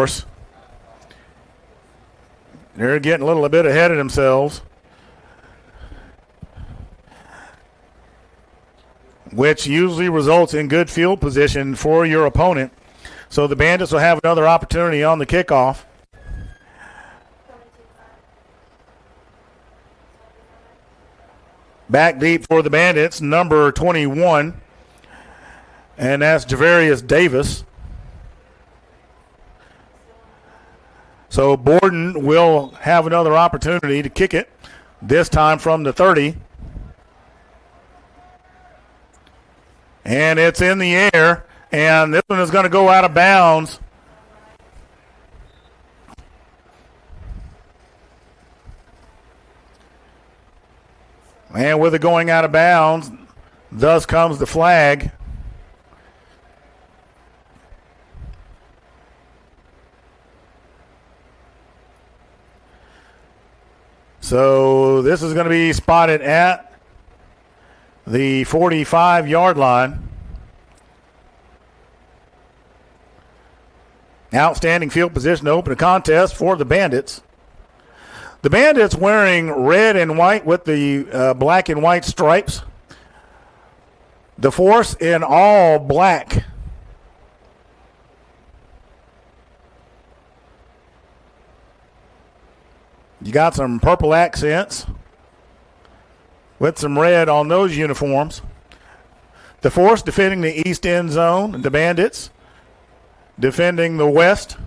Force. They're getting a little bit ahead of themselves, which usually results in good field position for your opponent. So the Bandits will have another opportunity on the kickoff. Back deep for the Bandits, number 21, and that's Javarius Davis. So Borden will have another opportunity to kick it, this time from the 30. And it's in the air, and this one is going to go out of bounds. And with it going out of bounds, thus comes the flag. So this is going to be spotted at the 45-yard line. Outstanding field position to open a contest for the Bandits. The Bandits wearing red and white with the black and white stripes. The Force in all black. You got some purple accents with some red on those uniforms. The Force defending the east end zone. The Bandits defending the west.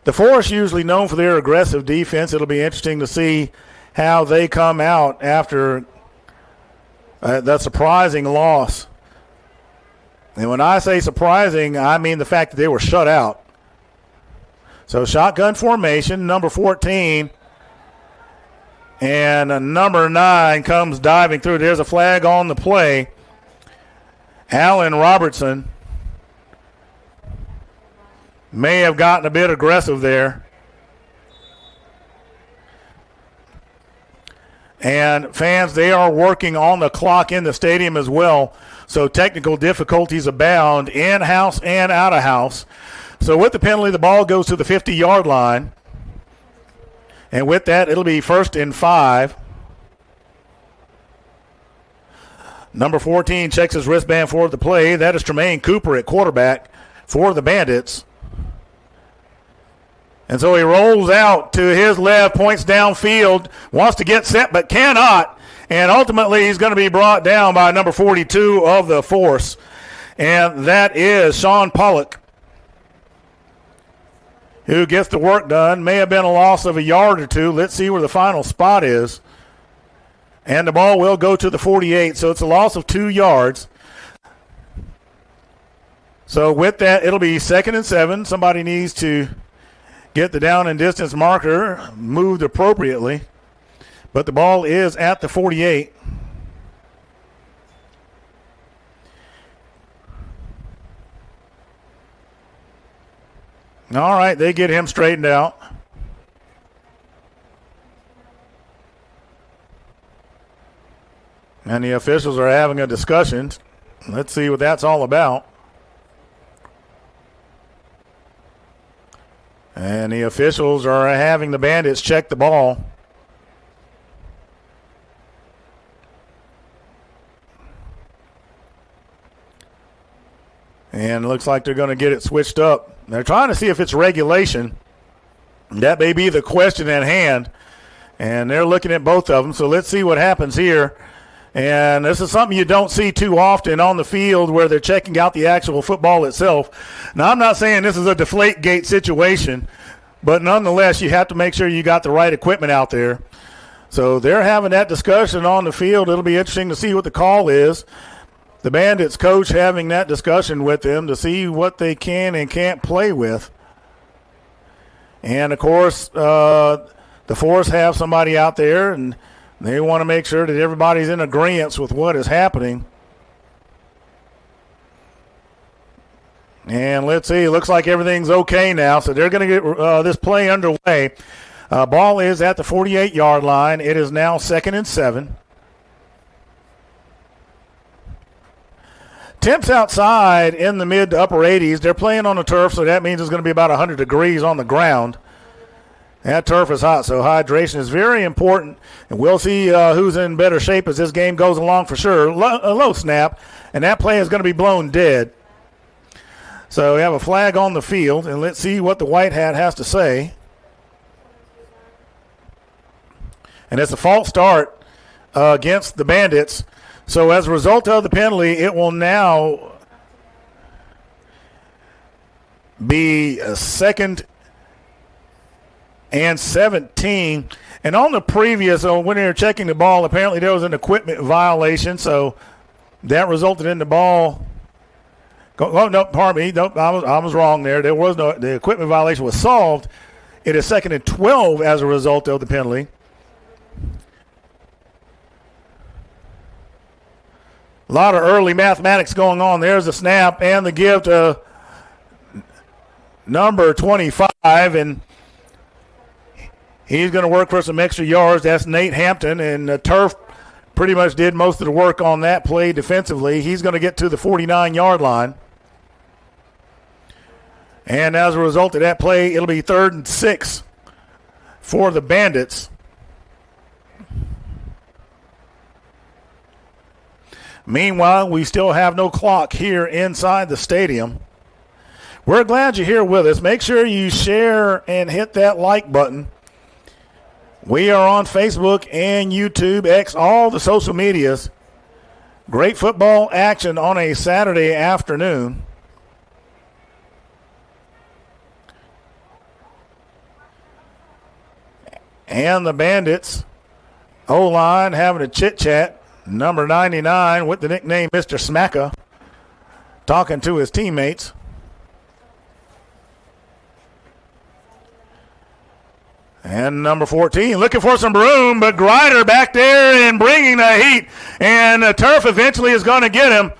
The Force usually known for their aggressive defense. It'll be interesting to see how they come out after that surprising loss. And when I say surprising, I mean the fact that they were shut out. So shotgun formation, number 14. And number 9 comes diving through. There's a flag on the play. Allen Robertson may have gotten a bit aggressive there. And fans, they are working on the clock in the stadium as well. So technical difficulties abound in-house and out-of-house. So with the penalty, the ball goes to the 50-yard line. And with that, it'll be 1st and 5. Number 14 checks his wristband for the play. That is Tremaine Cooper at quarterback for the Bandits. And so he rolls out to his left, points downfield, wants to get set but cannot. And ultimately he's going to be brought down by number 42 of the Force. And that is Sean Pollock, who gets the work done. May have been a loss of a yard or two. Let's see where the final spot is. And the ball will go to the 48, so it's a loss of 2 yards. So with that, it'll be 2nd and 7. Somebody needs to get the down and distance marker moved appropriately. But the ball is at the 48. All right, they get him straightened out. And the officials are having a discussion. Let's see what that's all about. And the officials are having the Bandits check the ball. And it looks like they're going to get it switched up. They're trying to see if it's regulation. That may be the question at hand. And they're looking at both of them. So let's see what happens here. And this is something you don't see too often on the field where they're checking out the actual football itself. Now, I'm not saying this is a deflate gate situation, but nonetheless, you have to make sure you got the right equipment out there. So they're having that discussion on the field. It'll be interesting to see what the call is. The Bandits coach having that discussion with them to see what they can and can't play with. And, of course, the Force have somebody out there, and they want to make sure that everybody's in agreement with what is happening. And let's see, it looks like everything's okay now, so they're going to get this play underway. Ball is at the 48-yard line. It is now 2nd and 7. Temps outside in the mid to upper 80s. They're playing on the turf, so that means it's going to be about 100 degrees on the ground. That turf is hot, so hydration is very important. And we'll see who's in better shape as this game goes along for sure. A low snap, and that play is going to be blown dead. So we have a flag on the field, and let's see what the white hat has to say. And it's a false start against the Bandits. So as a result of the penalty, it will now be a 2nd and 17. And on the previous, when they were checking the ball, apparently there was an equipment violation. So that resulted in the ball. Oh, no, pardon me. No, I was wrong there. There was no, the equipment violation was solved. It is 2nd and 12 as a result of the penalty. A lot of early mathematics going on. There's the snap and the give to number 25, and he's going to work for some extra yards. That's Nate Hampton, and Turf pretty much did most of the work on that play defensively. He's going to get to the 49-yard line. And as a result of that play, it'll be 3rd and 6 for the Bandits. Meanwhile, we still have no clock here inside the stadium. We're glad you're here with us. Make sure you share and hit that like button. We are on Facebook and YouTube, X, all the social medias. Great football action on a Saturday afternoon. And the Bandits O-line having a chit-chat. Number 99 with the nickname Mr. Smacka talking to his teammates. And number 14 looking for some room, but Grider back there and bringing the heat. And the Turf eventually is going to get him.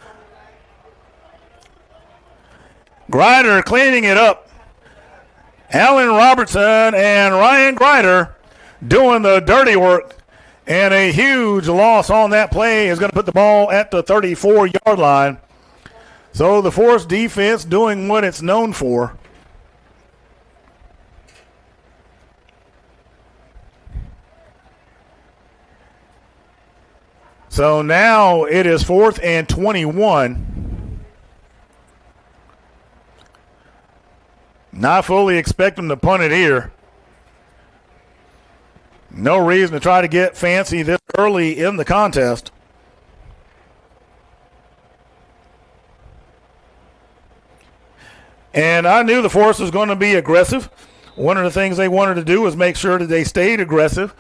Grider cleaning it up. Alan Robertson and Ryan Grider doing the dirty work. And a huge loss on that play is going to put the ball at the 34-yard line. So the Force defense doing what it's known for. So now it is 4th and 21. Not fully expect them to punt it here. No reason to try to get fancy this early in the contest. And I knew the Force was going to be aggressive. One of the things they wanted to do was make sure that they stayed aggressive.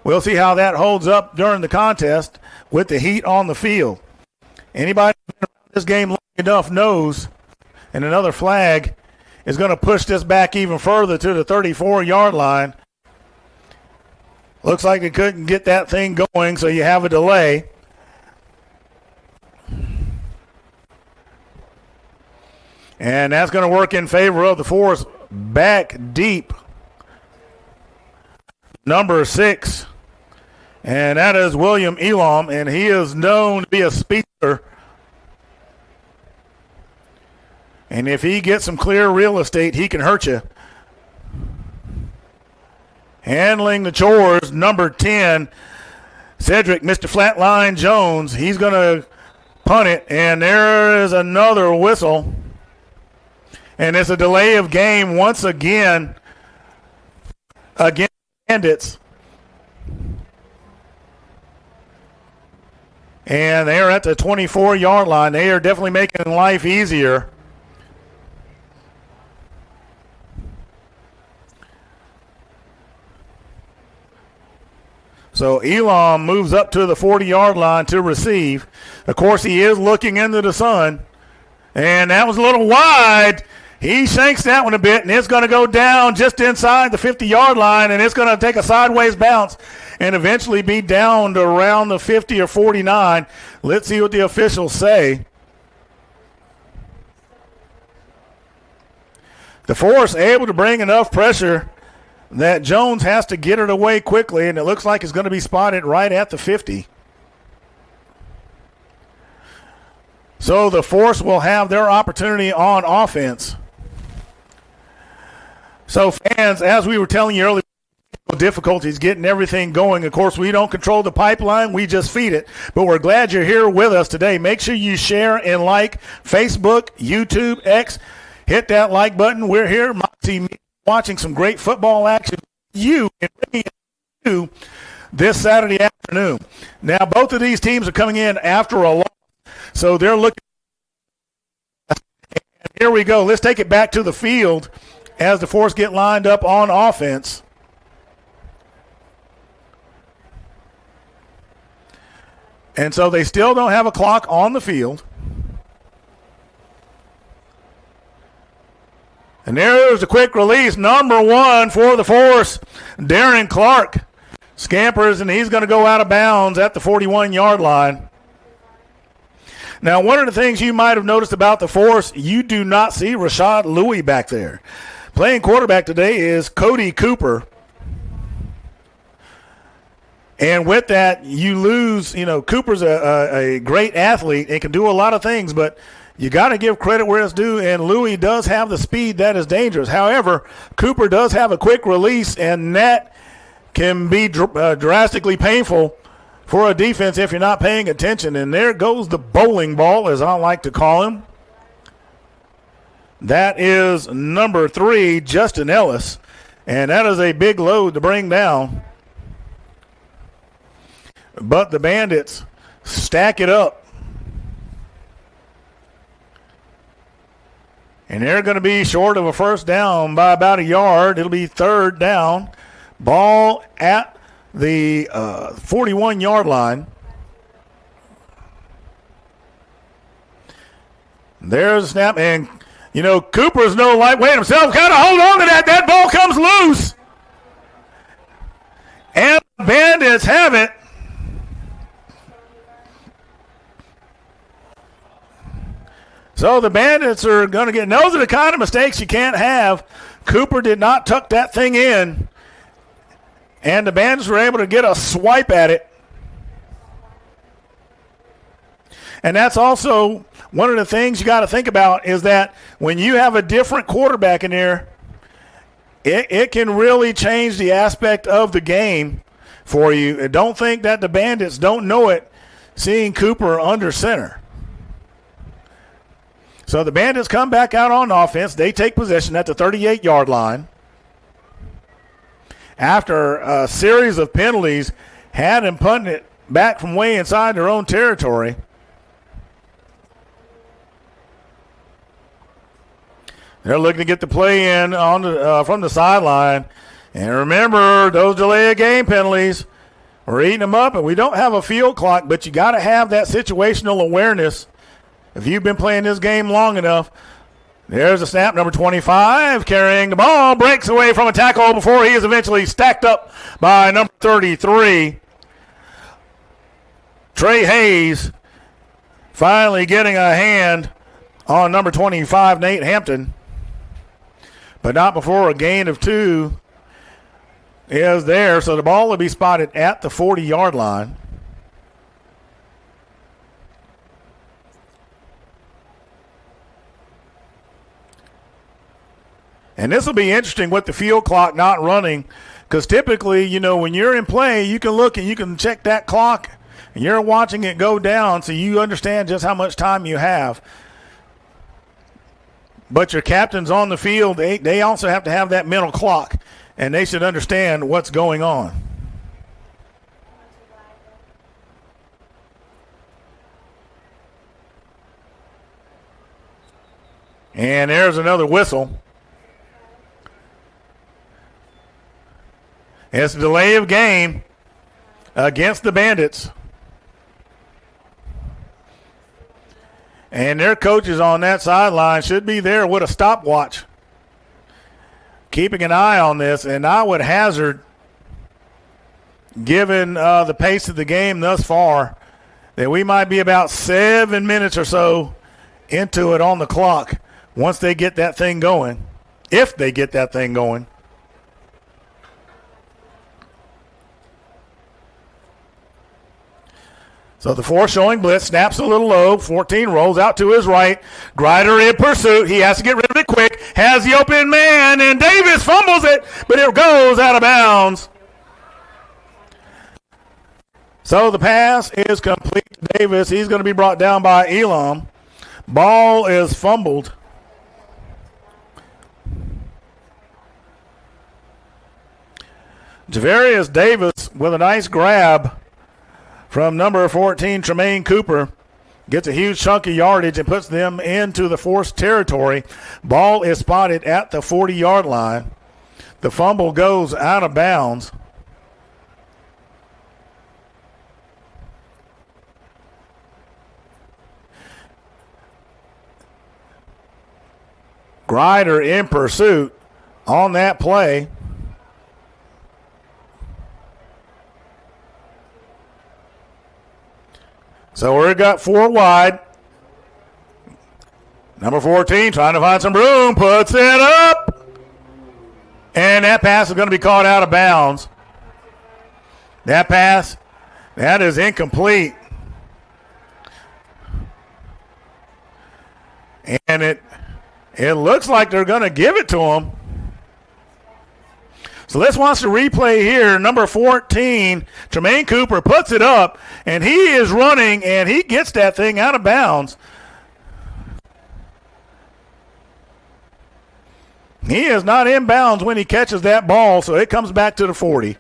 We'll see how that holds up during the contest with the heat on the field. Anybody who's been around this game long enough knows, and another flag is going to push this back even further to the 34-yard line. Looks like they couldn't get that thing going, so you have a delay. And that's going to work in favor of the Force. Back deep. Number 6. And that is William Elam, and he is known to be a speedster. And if he gets some clear real estate, he can hurt you. Handling the chores, number 10, Cedric, Mr. Flatline Jones. He's going to punt it, and there is another whistle. And it's a delay of game once again against Bandits. And they are at the 24-yard line. They are definitely making life easier. So Elam moves up to the 40-yard line to receive. Of course, he is looking into the sun. And that was a little wide. He shanks that one a bit, and it's going to go down just inside the 50-yard line, and it's going to take a sideways bounce and eventually be down to around the 50 or 49. Let's see what the officials say. The Force able to bring enough pressure that Jones has to get it away quickly, and it looks like it's going to be spotted right at the 50. So So the Force will have their opportunity on offense. So fans, as we were telling you earlier, difficulties getting everything going. Of course, we don't control the pipeline. We just feed it. But we're glad you're here with us today. Make sure you share and like Facebook, YouTube, X. Hit that like button. We're here watching some great football action. You this Saturday afternoon. Now, both of these teams are coming in after a loss, so they're looking. And here we go. Let's take it back to the field as the Force get lined up on offense. And so they still don't have a clock on the field. And there's a quick release. Number 1 for the Force, Darren Clark. Scampers, and he's going to go out of bounds at the 41-yard line. Now, one of the things you might have noticed about the Force, you do not see Rashad Louis back there. Playing quarterback today is Cody Cooper. And with that, you lose, Cooper's a great athlete and can do a lot of things, but you got to give credit where it's due, and Louis does have the speed that is dangerous. However, Cooper does have a quick release, and that can be drastically painful for a defense if you're not paying attention. And there goes the bowling ball, as I like to call him. That is number 3, Justin Ellis, and that is a big load to bring down. But the Bandits stack it up. And they're going to be short of a first down by about a yard. It'll be 3rd down. Ball at the 41-yard line. There's a snap. And, Cooper's no lightweight himself. Kind of hold on to that. That ball comes loose. And the Bandits have it. So the Bandits are going to get – those are the kind of mistakes you can't have. Cooper did not tuck that thing in. And the Bandits were able to get a swipe at it. And that's also one of the things you got to think about is that when you have a different quarterback in there, it can really change the aspect of the game for you. And don't think that the Bandits don't know it seeing Cooper under center. So the Bandits come back out on offense. They take possession at the 38-yard line. After a series of penalties, had them punting it back from way inside their own territory. They're looking to get the play in on from the sideline. And remember, those delay of game penalties, we're eating them up, and we don't have a field clock, but you got to have that situational awareness. If you've been playing this game long enough, there's a snap, number 25, carrying the ball, breaks away from a tackle before he is eventually stacked up by number 33. Trey Hayes finally getting a hand on number 25, Nate Hampton. But not before a gain of 2 is there. So the ball will be spotted at the 40-yard line. And this will be interesting with the field clock not running, because typically, when you're in play, you can look and you can check that clock, and you're watching it go down, so you understand just how much time you have. But your captains on the field, they also have to have that mental clock, and they should understand what's going on. And there's another whistle. It's a delay of game against the Bandits. And their coaches on that sideline should be there with a stopwatch, keeping an eye on this. And I would hazard, given the pace of the game thus far, that we might be about 7 minutes or so into it on the clock once they get that thing going, if they get that thing going. So the 4 showing blitz, snaps a little low. 14 rolls out to his right. Grider in pursuit. He has to get rid of it quick. Has the open man, and Davis fumbles it, but it goes out of bounds. So the pass is complete to Davis. He's going to be brought down by Elam. Ball is fumbled. Javarius Davis with a nice grab from number 14, Tremaine Cooper. Gets a huge chunk of yardage and puts them into the forced territory. Ball is spotted at the 40-yard line. The fumble goes out of bounds. Grider in pursuit on that play. So we've got 4 wide. Number 14 trying to find some room, puts it up. And that pass is going to be caught out of bounds. That pass, that is incomplete. And it looks like they're going to give it to him. So let's watch the replay here. Number 14, Tremaine Cooper puts it up, and he is running, and he gets that thing out of bounds. He is not in bounds when he catches that ball, so it comes back to the 40.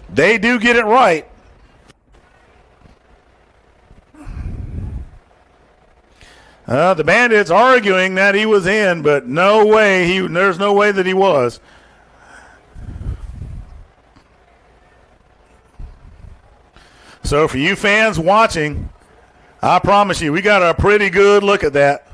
They do get it right. The Bandits arguing that he was in, but no way. There's no way that he was. So for you fans watching, I promise you, we got a pretty good look at that.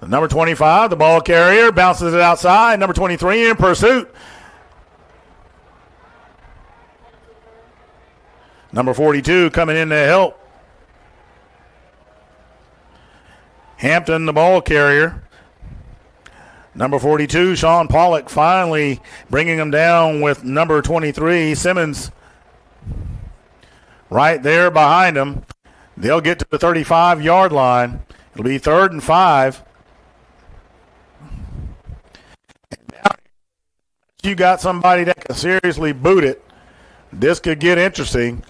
Number 25, the ball carrier, bounces it outside. Number 23 in pursuit. Number 42 coming in to help. Hampton, the ball carrier. Number 42, Sean Pollock, finally bringing him down with number 23, Simmons, right there behind him. They'll get to the 35-yard line. It'll be 3rd and 5. And now you got somebody that can seriously boot it. This could get interesting.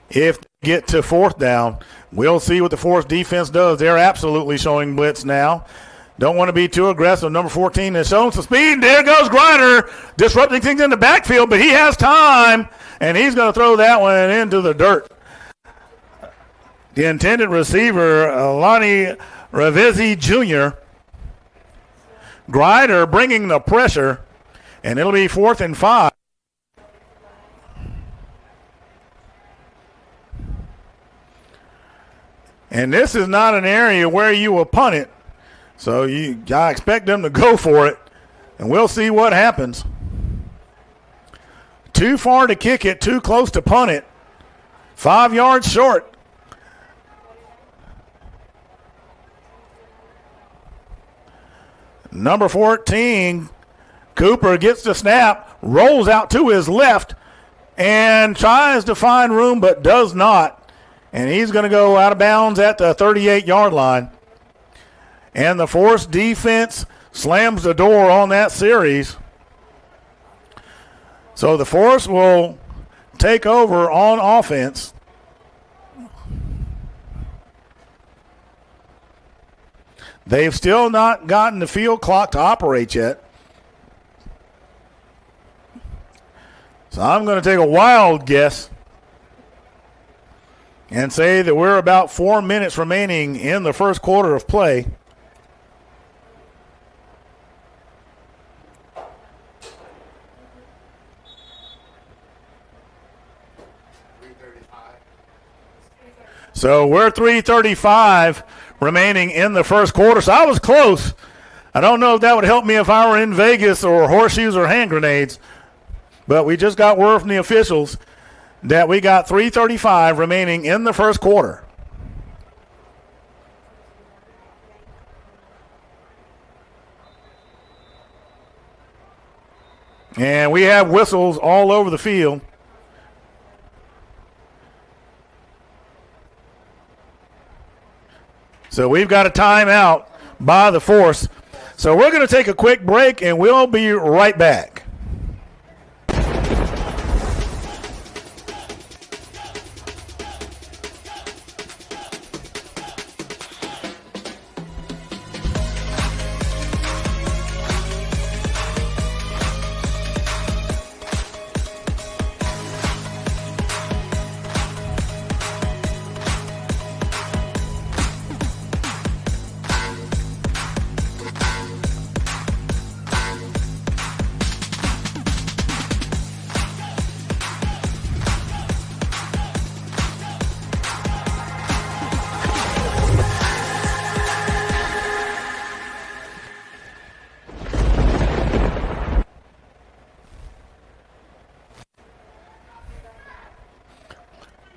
If they get to 4th down, we'll see what the Force defense does. They're absolutely showing blitz now. Don't want to be too aggressive. Number 14 has shown some speed. There goes Grider, disrupting things in the backfield, but he has time, and he's going to throw that one into the dirt. The intended receiver, Lonnie Ravizzi Jr. Grider bringing the pressure, and it'll be 4th and 5. And this is not an area where you will punt it. So I expect them to go for it, and we'll see what happens. Too far to kick it, too close to punt it. 5 yards short. Number 14, Cooper gets the snap, rolls out to his left, and tries to find room but does not. And he's going to go out of bounds at the 38-yard line. And the Force defense slams the door on that series. So the Force will take over on offense. They've still not gotten the field clock to operate yet. So I'm going to take a wild guess and say that we're about 4 minutes remaining in the first quarter of play. So we're 3:35 remaining in the first quarter. So I was close. I don't know if that would help me if I were in Vegas or horseshoes or hand grenades. But we just got word from the officials that we got 3:35 remaining in the first quarter. And we have whistles all over the field. So we've got a timeout by the Force. So we're going to take a quick break, and we'll be right back.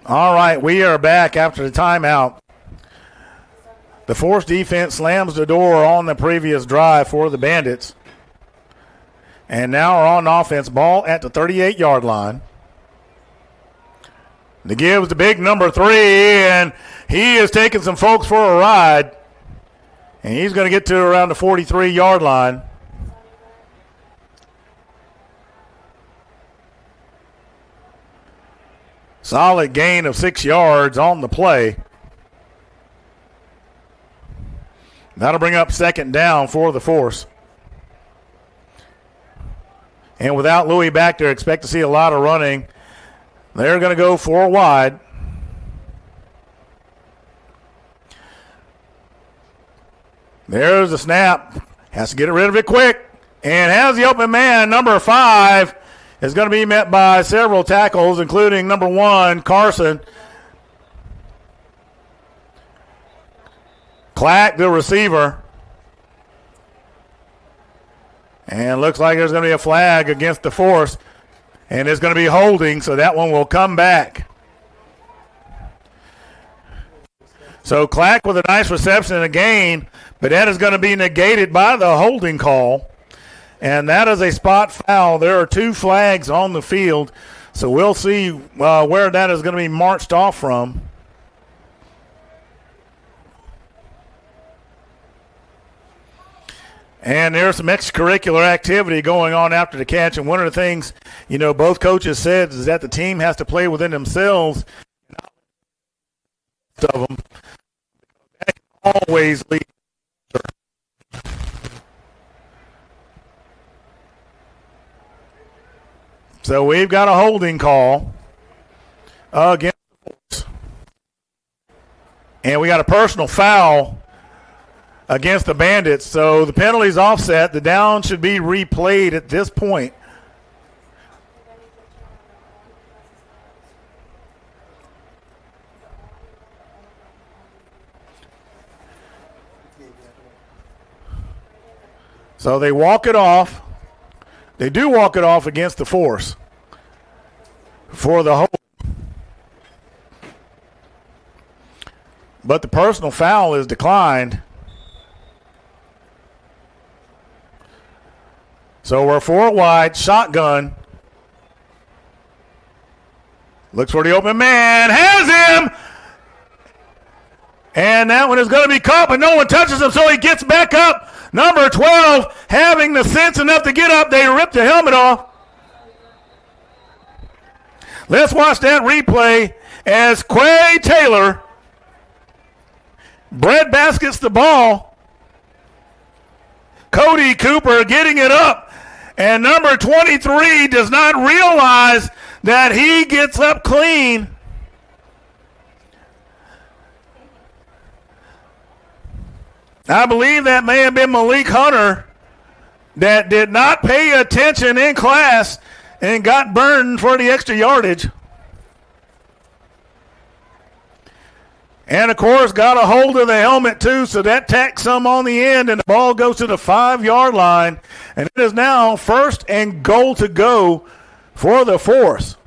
All right, we are back after the timeout. The Force defense slams the door on the previous drive for the Bandits. And now we're on offense. Ball at the 38-yard line. The gives the big number 3, and he is taking some folks for a ride. And he's going to get to around the 43-yard line. Solid gain of 6 yards on the play. That'll bring up second down for the Force. And without Louis back there, expect to see a lot of running. They're going to go 4 wide. There's the snap. Has to get rid of it quick. And has the open man, number 5, is going to be met by several tackles, including number 1, Carson. Clack, the receiver. And looks like there's going to be a flag against the Force. And it's going to be holding, so that one will come back. So Clack with a nice reception and a gain, but that is going to be negated by the holding call. And that is a spot foul. There are 2 flags on the field, so we'll see where that is going to be marched off from. And there's some extracurricular activity going on after the catch. And one of the things, both coaches said is that the team has to play within themselves. Of them. That can always lead. So we've got a holding call against the Force. And we got a personal foul against the Bandits. So the penalty's offset. The down should be replayed at this point. So they walk it off. They do walk it off against the Force for the hold. But the personal foul is declined. So we're 4 wide, shotgun. Looks for the open man, has him! And that one is going to be caught, but no one touches him, so he gets back up. Number 12, having the sense enough to get up, they rip the helmet off. Let's watch that replay as Quay Taylor breadbaskets the ball. Cody Cooper getting it up, and number 23 does not realize that he gets up clean. I believe that may have been Malik Hunter that did not pay attention in class and got burned for the extra yardage. And, of course, got a hold of the helmet, too, so that tacks some on the end, and the ball goes to the 5-yard line. And it is now 1st and goal to go for the Force.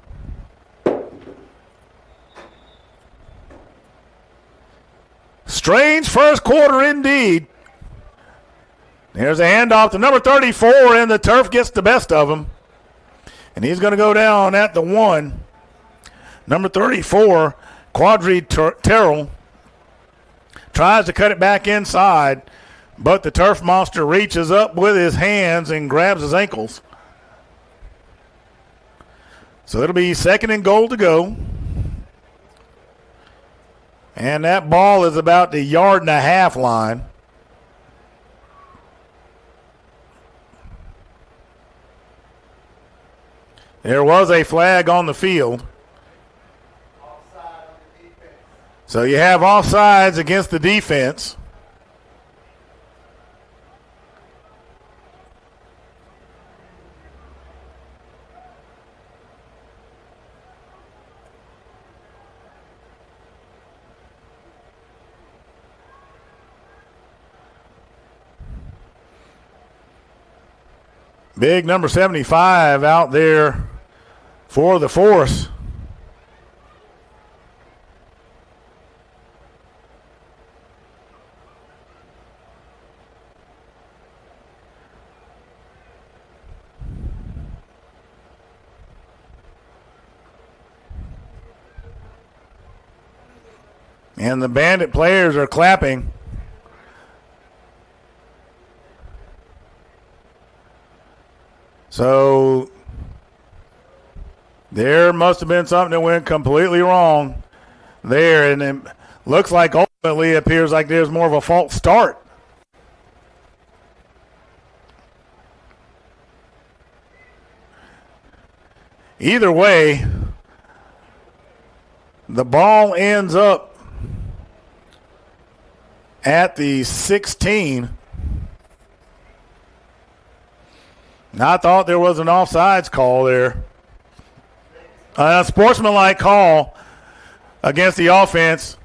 Strange first quarter indeed. There's a handoff to number 34, and the turf gets the best of him. And he's going to go down at the 1. Number 34, Quadri Terrell, tries to cut it back inside, but the turf monster reaches up with his hands and grabs his ankles. So it'll be 2nd and goal to go. And that ball is about the 1.5 yard line. There was a flag on the field. So you have offsides against the defense. Big number 75 out there for the Force. And the Bandit players are clapping. So there must have been something that went completely wrong there. And it looks like ultimately it appears like there's more of a false start. Either way, the ball ends up at the 16. And I thought there was an offsides call there. A sportsmanlike call against the offense.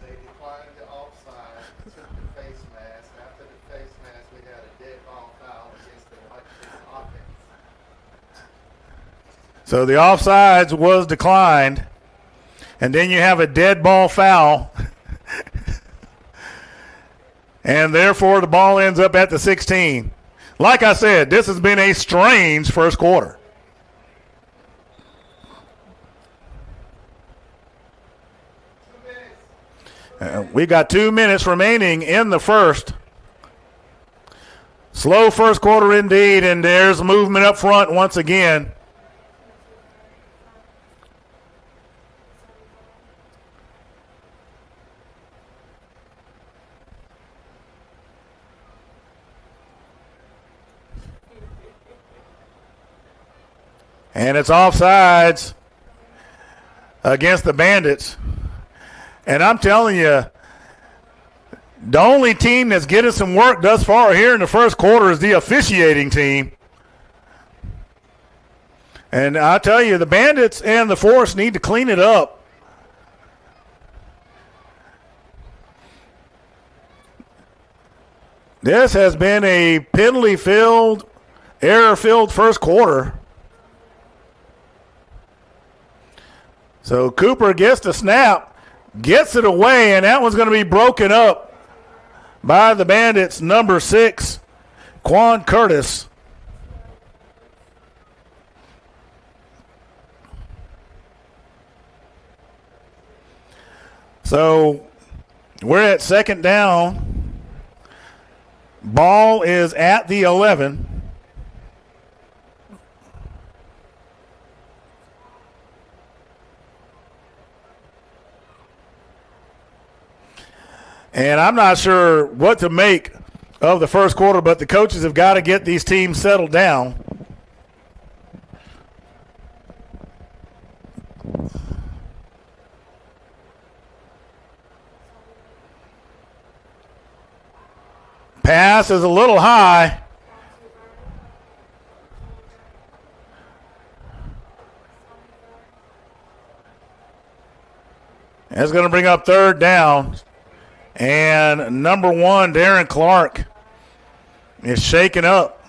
They declined the offside, took the face mask. After the face mask, we had a dead ball foul against the offense. So the offsides was declined. And then you have a dead ball foul. And therefore the ball ends up at the 16. Like I said, this has been a strange first quarter. We got 2 minutes remaining in the first. Slow first quarter indeed, and there's movement up front once again. And it's offsides against the Bandits. And I'm telling you, the only team that's getting some work thus far here in the first quarter is the officiating team. And I tell you, the Bandits and the Force need to clean it up. This has been a penalty-filled, error-filled first quarter. So Cooper gets the snap, gets it away, and that one's going to be broken up by the Bandits, number 6, Quan Curtis. So we're at 2nd down. Ball is at the 11. And I'm not sure what to make of the first quarter, but the coaches have got to get these teams settled down. Pass is a little high. That's going to bring up 3rd down. And number 1, Darren Clark, is shaken up.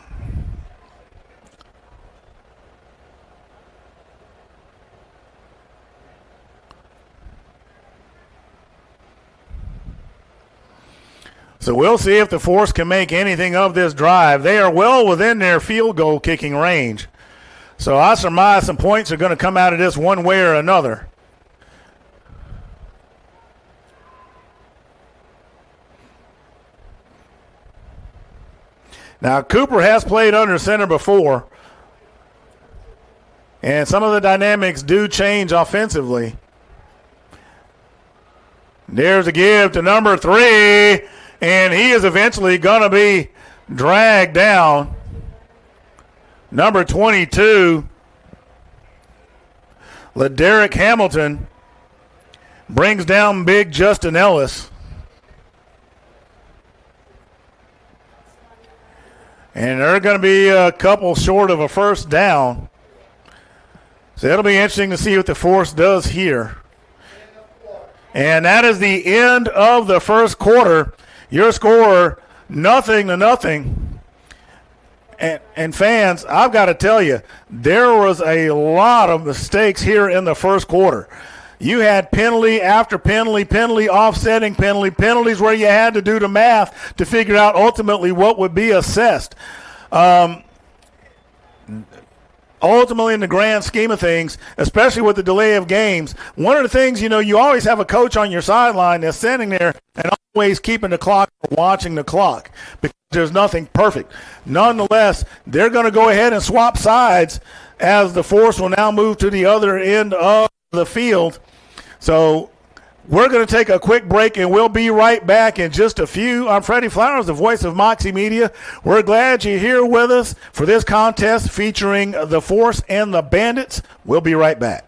So we'll see if the Force can make anything of this drive. They are well within their field goal kicking range. So I surmise some points are going to come out of this one way or another. Now, Cooper has played under center before, and some of the dynamics do change offensively. There's a give to number 3, and he is eventually going to be dragged down. Number 22, LaDerrick Hamilton, brings down big Justin Ellis. And they're going to be a couple short of a first down. So it'll be interesting to see what the Force does here. And that is the end of the first quarter. Your score, 0-0. And fans, I've got to tell you, there was a lot of mistakes here in the first quarter. You had penalty after penalty, penalty offsetting penalty, penalties where you had to do the math to figure out ultimately what would be assessed. Ultimately, in the grand scheme of things, especially with the delay of games, one of the things, you always have a coach on your sideline that's sitting there and always keeping the clock or watching the clock because there's nothing perfect. Nonetheless, they're going to go ahead and swap sides as the Force will now move to the other end of the field. So we're going to take a quick break, and we'll be right back in just a few. I'm Freddie Flowers, the voice of Moxie Media. We're glad you're here with us for this contest featuring the Force and the Bandits. We'll be right back.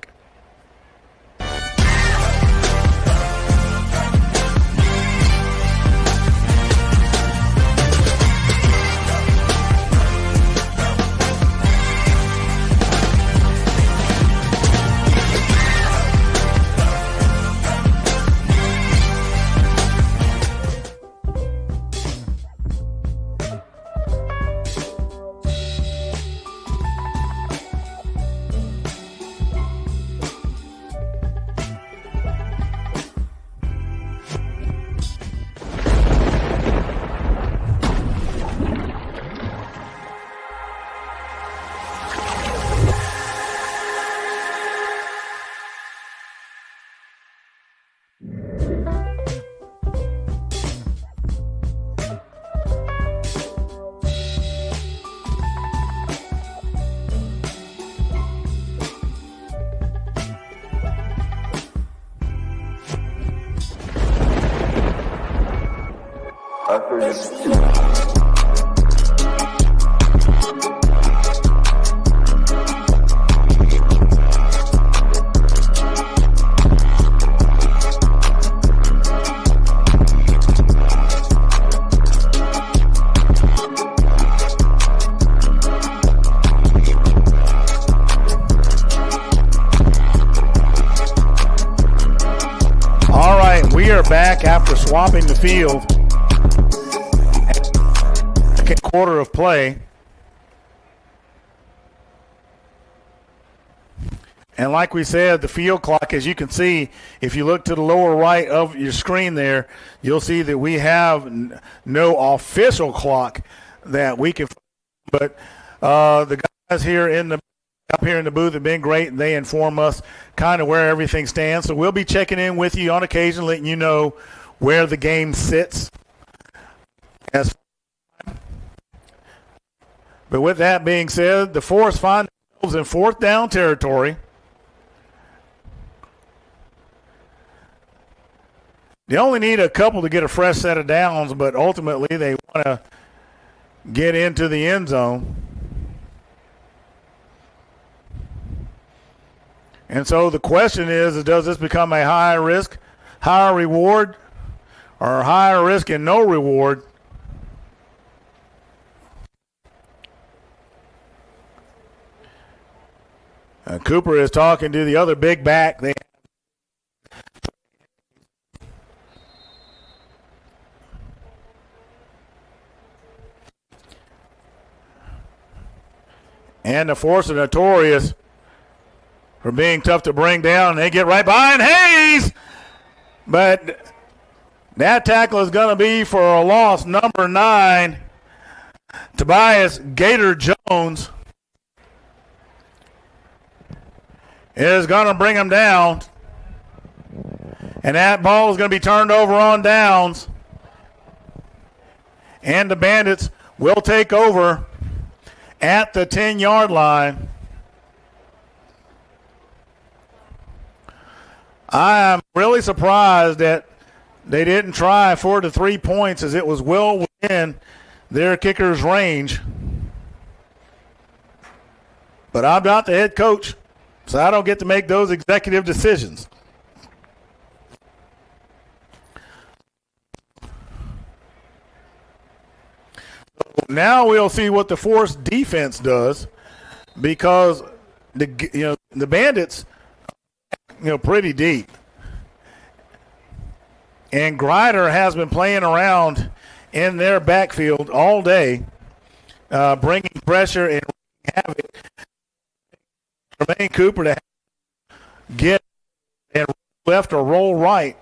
Back after swapping the field. Second quarter of play. And like we said, the field clock, as you can see, if you look to the lower right of your screen there, you'll see that we have no official clock that we can. But the guys here up here in the booth have been great, and they inform us kind of where everything stands. So we'll be checking in with you on occasion, letting you know where the game sits. But with that being said, the Force find themselves in fourth down territory. They only need a couple to get a fresh set of downs, but ultimately they want to get into the end zone. And so the question is, does this become a high risk, higher reward, or higher risk and no reward? Cooper is talking to the other big back. And the Force are notorious for being tough to bring down. They get right behind Hayes, but That tackle is going to be for a loss, number 9, Tobias Gator Jones is going to bring him down. And that ball is going to be turned over on downs. And the Bandits will take over at the 10-yard line. I am really surprised that they didn't try for the 3 points, as it was well within their kicker's range. But I'm not the head coach, so I don't get to make those executive decisions. Now we'll see what the force defense does, because the Bandits, pretty deep. And Grider has been playing around in their backfield all day, bringing pressure and havoc. Jermaine Cooper to get and left or roll right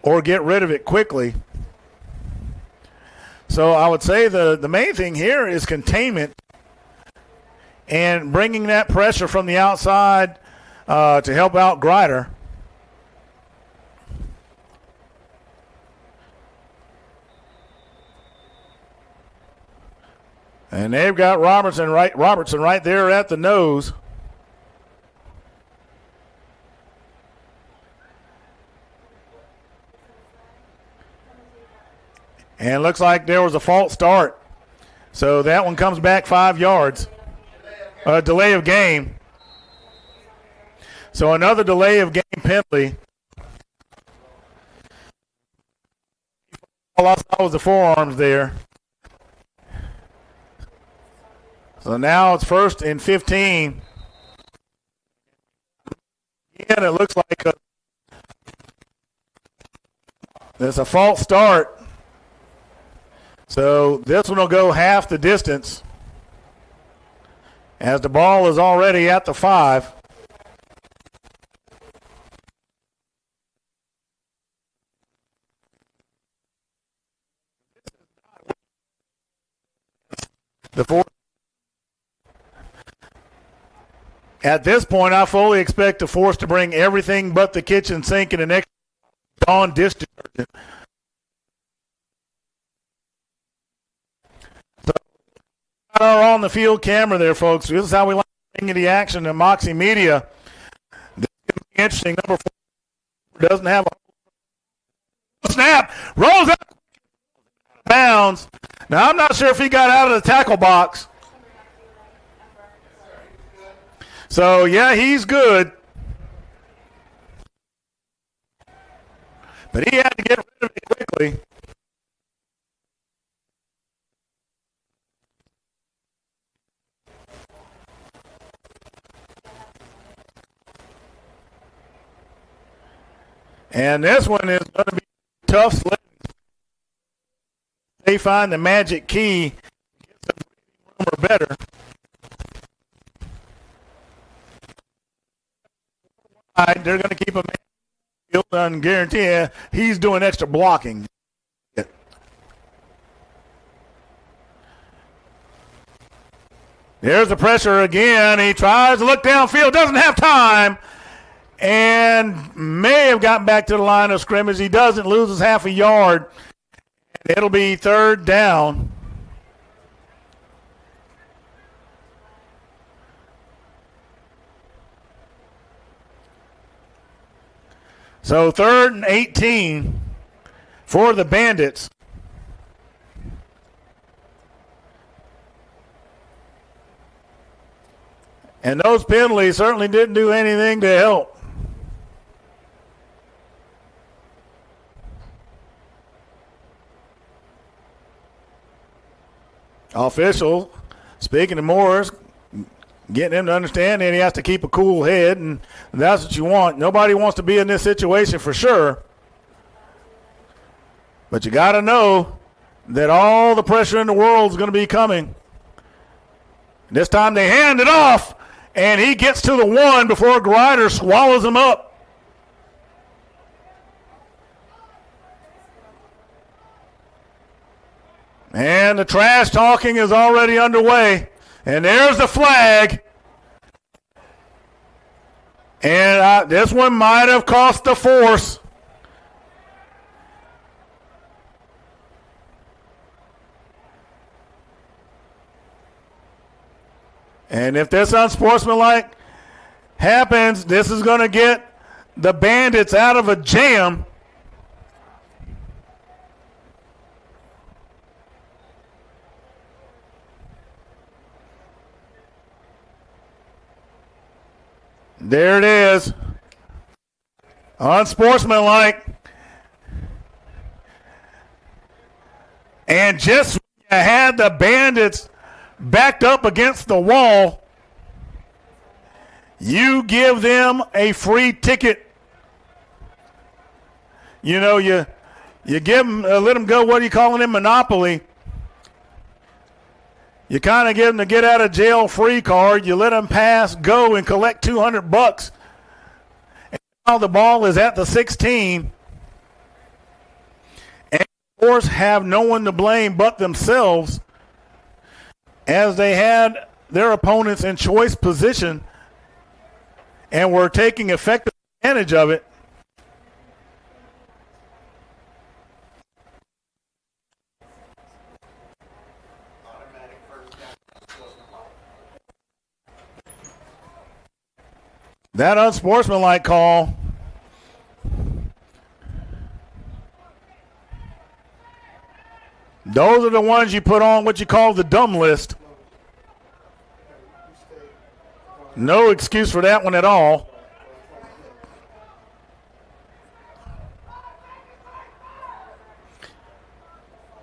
or get rid of it quickly. So I would say the main thing here is containment and bringing that pressure from the outside to help out Grider. And they've got Robertson right there at the nose. And looks like there was a false start. So that one comes back 5 yards. Delay of game. So another delay of game penalty. All I saw was the forearms there. So now it's 1st and 15. Again, it looks like there's a false start. So this one will go half the distance, as the ball is already at the 5. The 4. At this point, I fully expect the force to bring everything but the kitchen sink and an extra Dawn dish detergent. So, our on the field camera there, folks. This is how we like to bring you the action in Moxie Media. This is going to be interesting. Number 4 doesn't have a snap. Rolls out of bounds. Now, I'm not sure if he got out of the tackle box. So, yeah, he's good. But he had to get rid of it quickly. And this one is going to be tough sledding. They find the magic key, get some room or better. They're going to keep him and guarantee he's doing extra blocking. There's the pressure again. He tries to look downfield, doesn't have time, and may have gotten back to the line of scrimmage. He doesn't, loses half a yard. It'll be 3rd down. So 3rd and 18 for the Bandits. And those penalties certainly didn't do anything to help. Official, speaking to Morris, getting him to understand that he has to keep a cool head, and that's what you want. Nobody wants to be in this situation for sure. But you got to know that all the pressure in the world is going to be coming. This time they hand it off, and he gets to the 1 before Grider swallows him up. And the trash talking is already underway. And there's the flag. And this one might have cost the force. And if this unsportsmanlike happens, this is going to get the Bandits out of a jam. There it is. Unsportsmanlike. And just when you had the Bandits backed up against the wall, you give them a free ticket. You know, you give them, let them go, what are you calling it, Monopoly. You kind of give them the get out of jail free card. You let them pass, go, and collect $200. And now the ball is at the 16. And of course have no one to blame but themselves, as they had their opponents in choice position and were taking effective advantage of it. That unsportsmanlike call. Those are the ones you put on what you call the dumb list. No excuse for that one at all.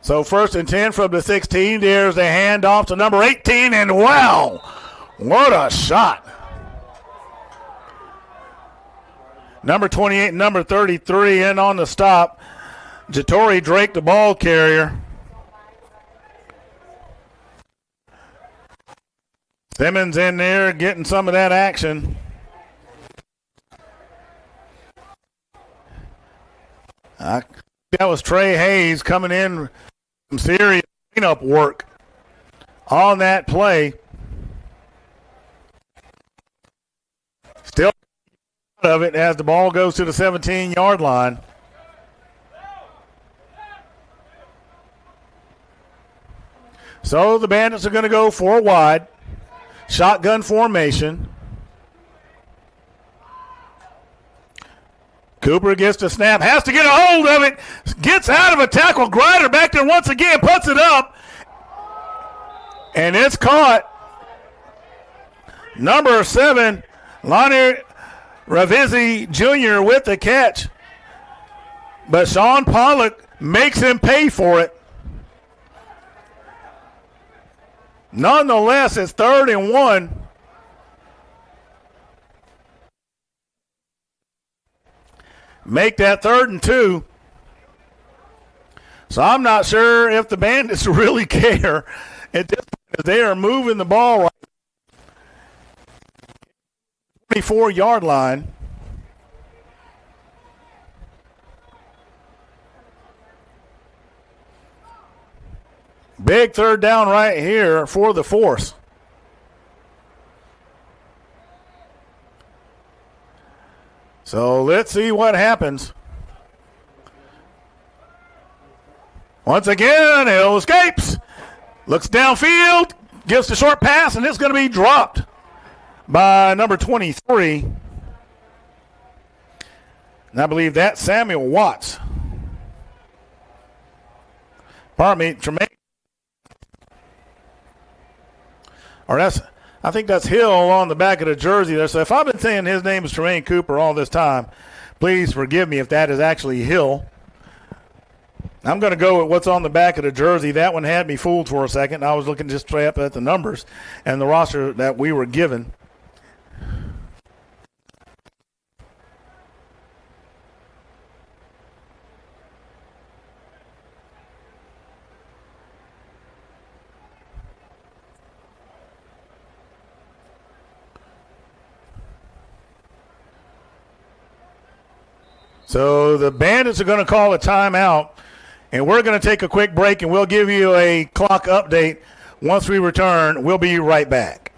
So 1st and 10 from the 16. There's a handoff to number 18, and wow, what a shot. Number 28 and number 33 in on the stop. Jatori Drake, the ball carrier. Simmons in there getting some of that action. That was Trey Hayes coming in, some serious cleanup work on that play. Still out of it as the ball goes to the 17-yard line. So the Bandits are going to go 4 wide. Shotgun formation. Cooper gets the snap, has to get a hold of it, gets out of a tackle. Grider back there once again, puts it up, and it's caught. Number 7, Lonnie Ravizzi Jr. with the catch. But Sean Pollock makes him pay for it. Nonetheless, it's 3rd and 1. Make that 3rd and 2. So I'm not sure if the Bandits really care at this point. They are moving the ball right 24-yard line. Big 3rd down right here for the Force. So let's see what happens. Once again, Hill escapes. Looks downfield, gives the short pass, and it's going to be dropped by number 23. And I believe that's Samuel Watts. Pardon me, Tremaine. Or I think that's Hill on the back of the jersey there. So if I've been saying his name is Tremaine Cooper all this time, please forgive me if that is actually Hill. I'm going to go with what's on the back of the jersey. That one had me fooled for a second. I was looking just straight up at the numbers and the roster that we were given. So the Bandits are going to call a timeout. And we're going to take a quick break, and we'll give you a clock update once we return. We'll be right back.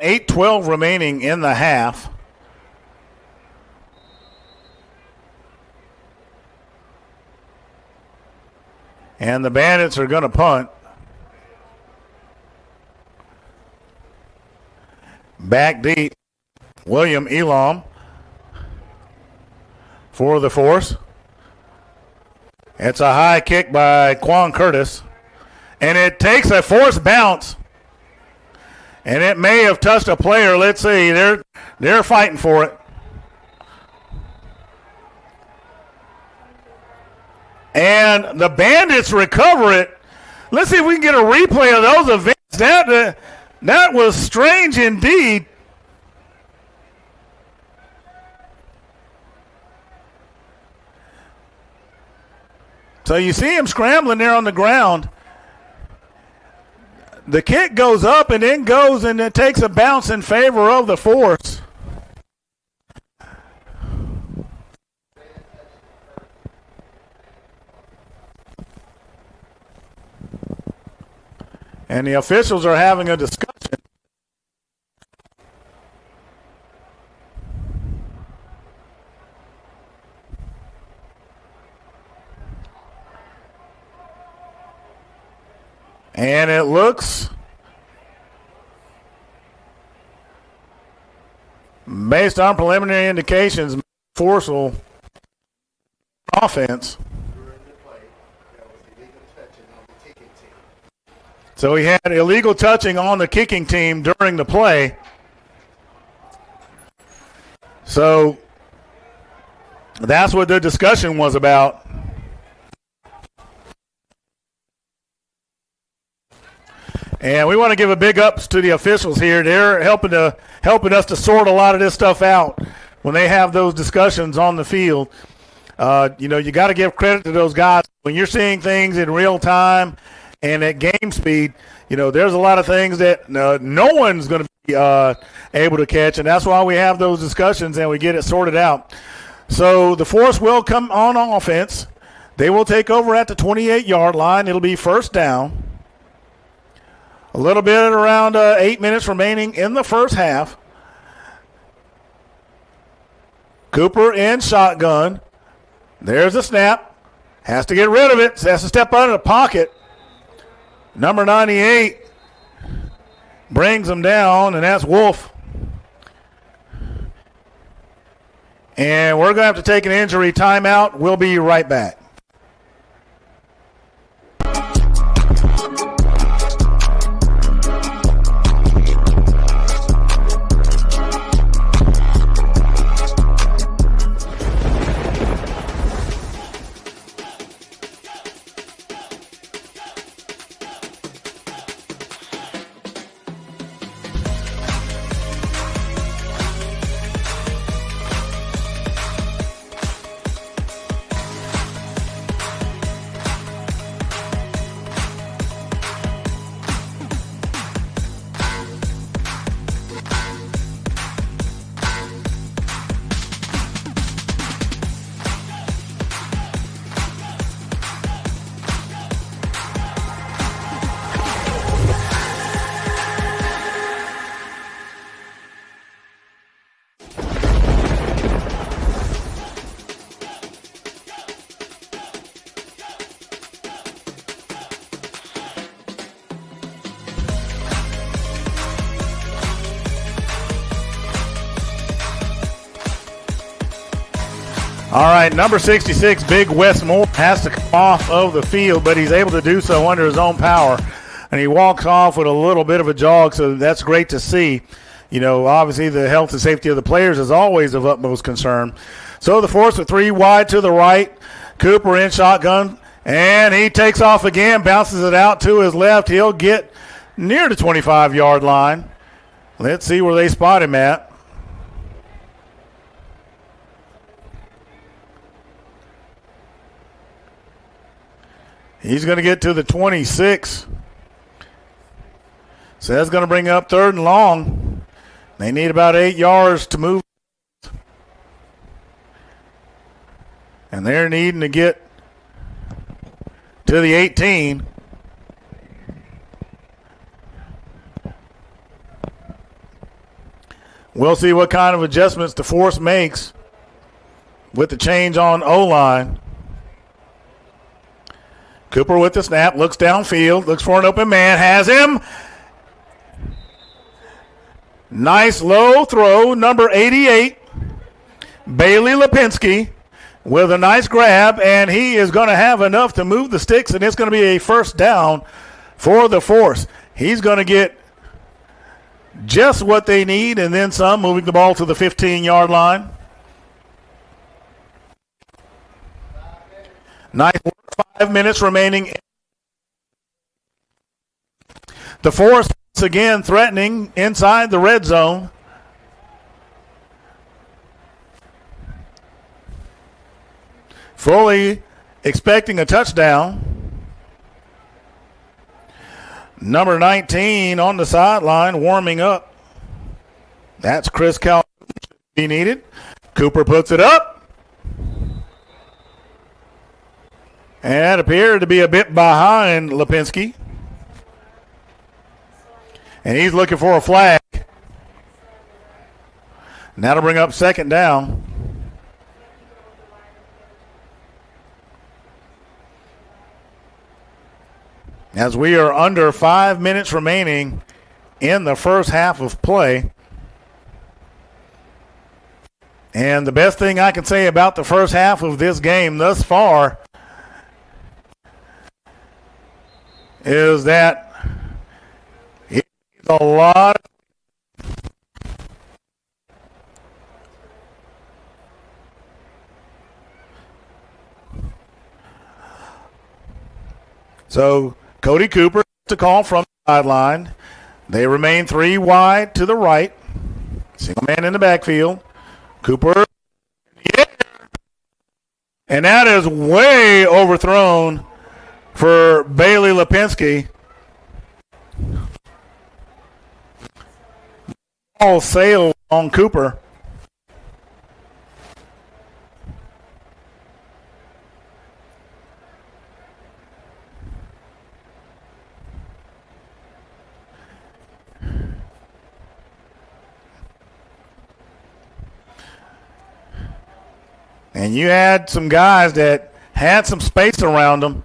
$8:12 remaining in the half. And the Bandits are going to punt. Back deep, William Elam for the force. It's a high kick by Quan Curtis. And it takes a forced bounce. And it may have touched a player. Let's see. They're fighting for it. And the Bandits recover it. Let's see if we can get a replay of those events. That was strange indeed. So you see him scrambling there on the ground. The kick goes up and then goes, and it takes a bounce in favor of the force. And the officials are having a discussion. And it looks, based on preliminary indications, forceful offense. So he had illegal touching on the kicking team during the play. So that's what the discussion was about. And we want to give a big ups to the officials here. They're helping us to sort a lot of this stuff out when they have those discussions on the field. You got to give credit to those guys. When you're seeing things in real time and at game speed, there's a lot of things that no one's going to be able to catch, and that's why we have those discussions and we get it sorted out. So the force will come on offense. They will take over at the 28-yard line. It'll be first down. A little bit around 8 minutes remaining in the first half. Cooper in shotgun. There's the snap. Has to get rid of it. Has to step out of the pocket. Number 98 brings him down, and that's Wolf. And we're going to have to take an injury timeout. We'll be right back. All right, number 66, Big Wes Moore, has to come off of the field, but he's able to do so under his own power. And he walks off with a little bit of a jog, so that's great to see. You know, obviously the health and safety of the players is always of utmost concern. So the force with 3 wide to the right. Cooper in shotgun, and he takes off again, bounces it out to his left. He'll get near the 25-yard line. Let's see where they spot him at. He's going to get to the 26. So that's going to bring up 3rd and long. They need about 8 yards to move. And they're needing to get to the 18. We'll see what kind of adjustments the force makes with the change on O-line. Cooper with the snap, looks downfield, looks for an open man, has him. Nice low throw, number 88, Bailey Lipinski with a nice grab, and he is going to have enough to move the sticks, and it's going to be a first down for the force. He's going to get just what they need and then some, moving the ball to the 15-yard line. Nice work. 5 minutes remaining. The force once again threatening inside the red zone. Fully expecting a touchdown. Number 19 on the sideline warming up. That's Chris Calhoun. He needed. Cooper puts it up. And appeared to be a bit behind Lipinski. And he's looking for a flag. And that'll bring up 2nd down. As we are under 5 minutes remaining in the first half of play. And the best thing I can say about the first half of this game thus far is that it's a lot. So Cody Cooper to call from the sideline. They remain 3 wide to the right. Single man in the backfield. Cooper. Yeah. And that is way overthrown for Bailey Lipinski. All sail on Cooper. And you had some guys that had some space around them.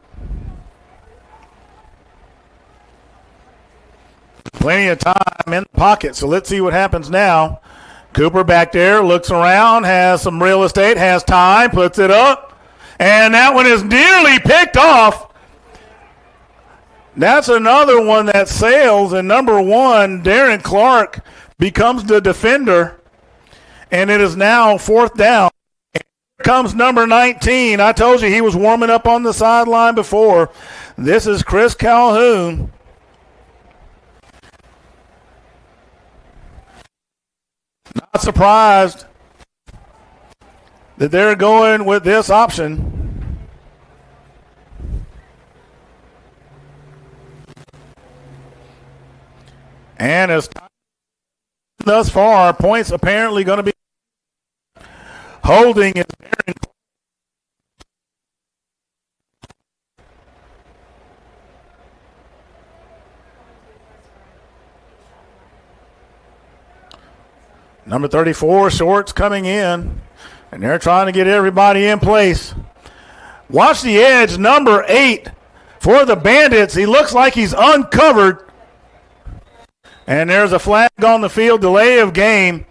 Plenty of time in the pocket, so let's see what happens now. Cooper back there, looks around, has some real estate, has time, puts it up, and that one is nearly picked off. That's another one that sails, and number 1, Darren Clark, becomes the defender, and it is now 4th down. Here comes number 19. I told you he was warming up on the sideline before. This is Chris Calhoun. Not surprised that they're going with this option. And as thus far, points apparently going to be holding is number 34, Shorts coming in, and they're trying to get everybody in place. Watch the edge, number 8 for the Bandits. He looks like he's uncovered. And there's a flag on the field, delay of game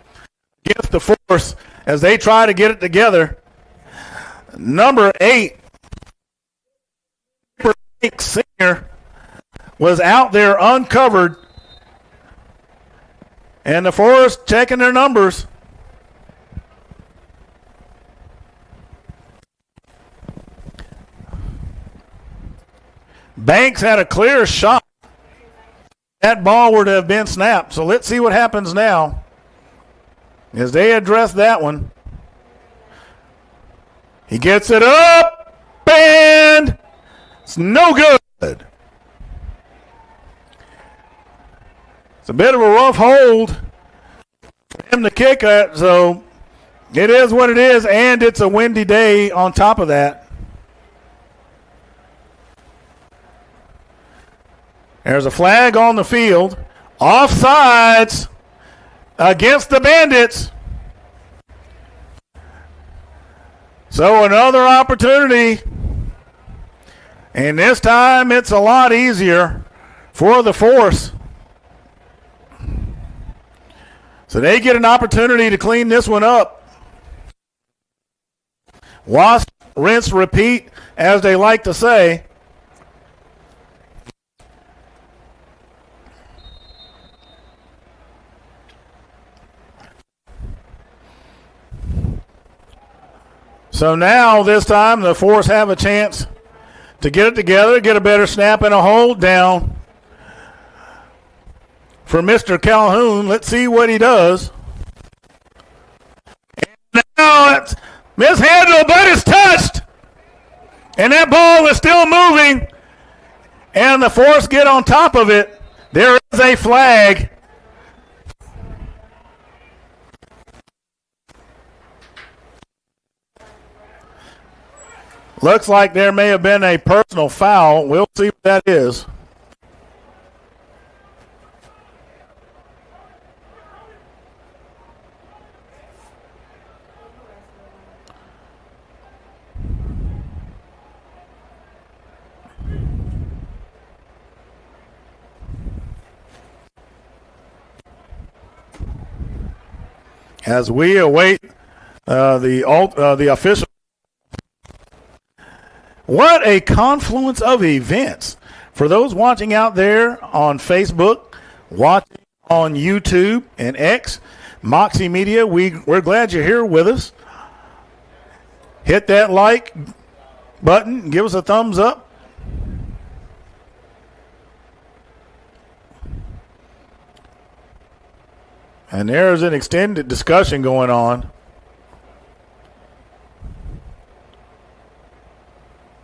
against the force as they try to get it together. number 8, senior, was out there uncovered. And the Forest checking their numbers. Banks had a clear shot. That ball would have been snapped. So let's see what happens now as they address that one. He gets it up, and it's no good. It's a bit of a rough hold for him to kick at, so it is what it is, and it's a windy day on top of that. There's a flag on the field. Offsides against the Bandits. So another opportunity. And this time it's a lot easier for the Force. So they get an opportunity to clean this one up. Wash, rinse, repeat, as they like to say. So now, this time, the Force have a chance to get it together, get a better snap and a hold down for Mr. Calhoun. Let's see what he does. And now it's mishandled, but it's touched. And that ball is still moving. And the Force get on top of it. There is a flag. Looks like there may have been a personal foul. We'll see what that is. As we await the official. What a confluence of events. For those watching out there on Facebook, watching on YouTube and X, Moxie Media, we're glad you're here with us. Hit that like button. Give us a thumbs up. And there's an extended discussion going on.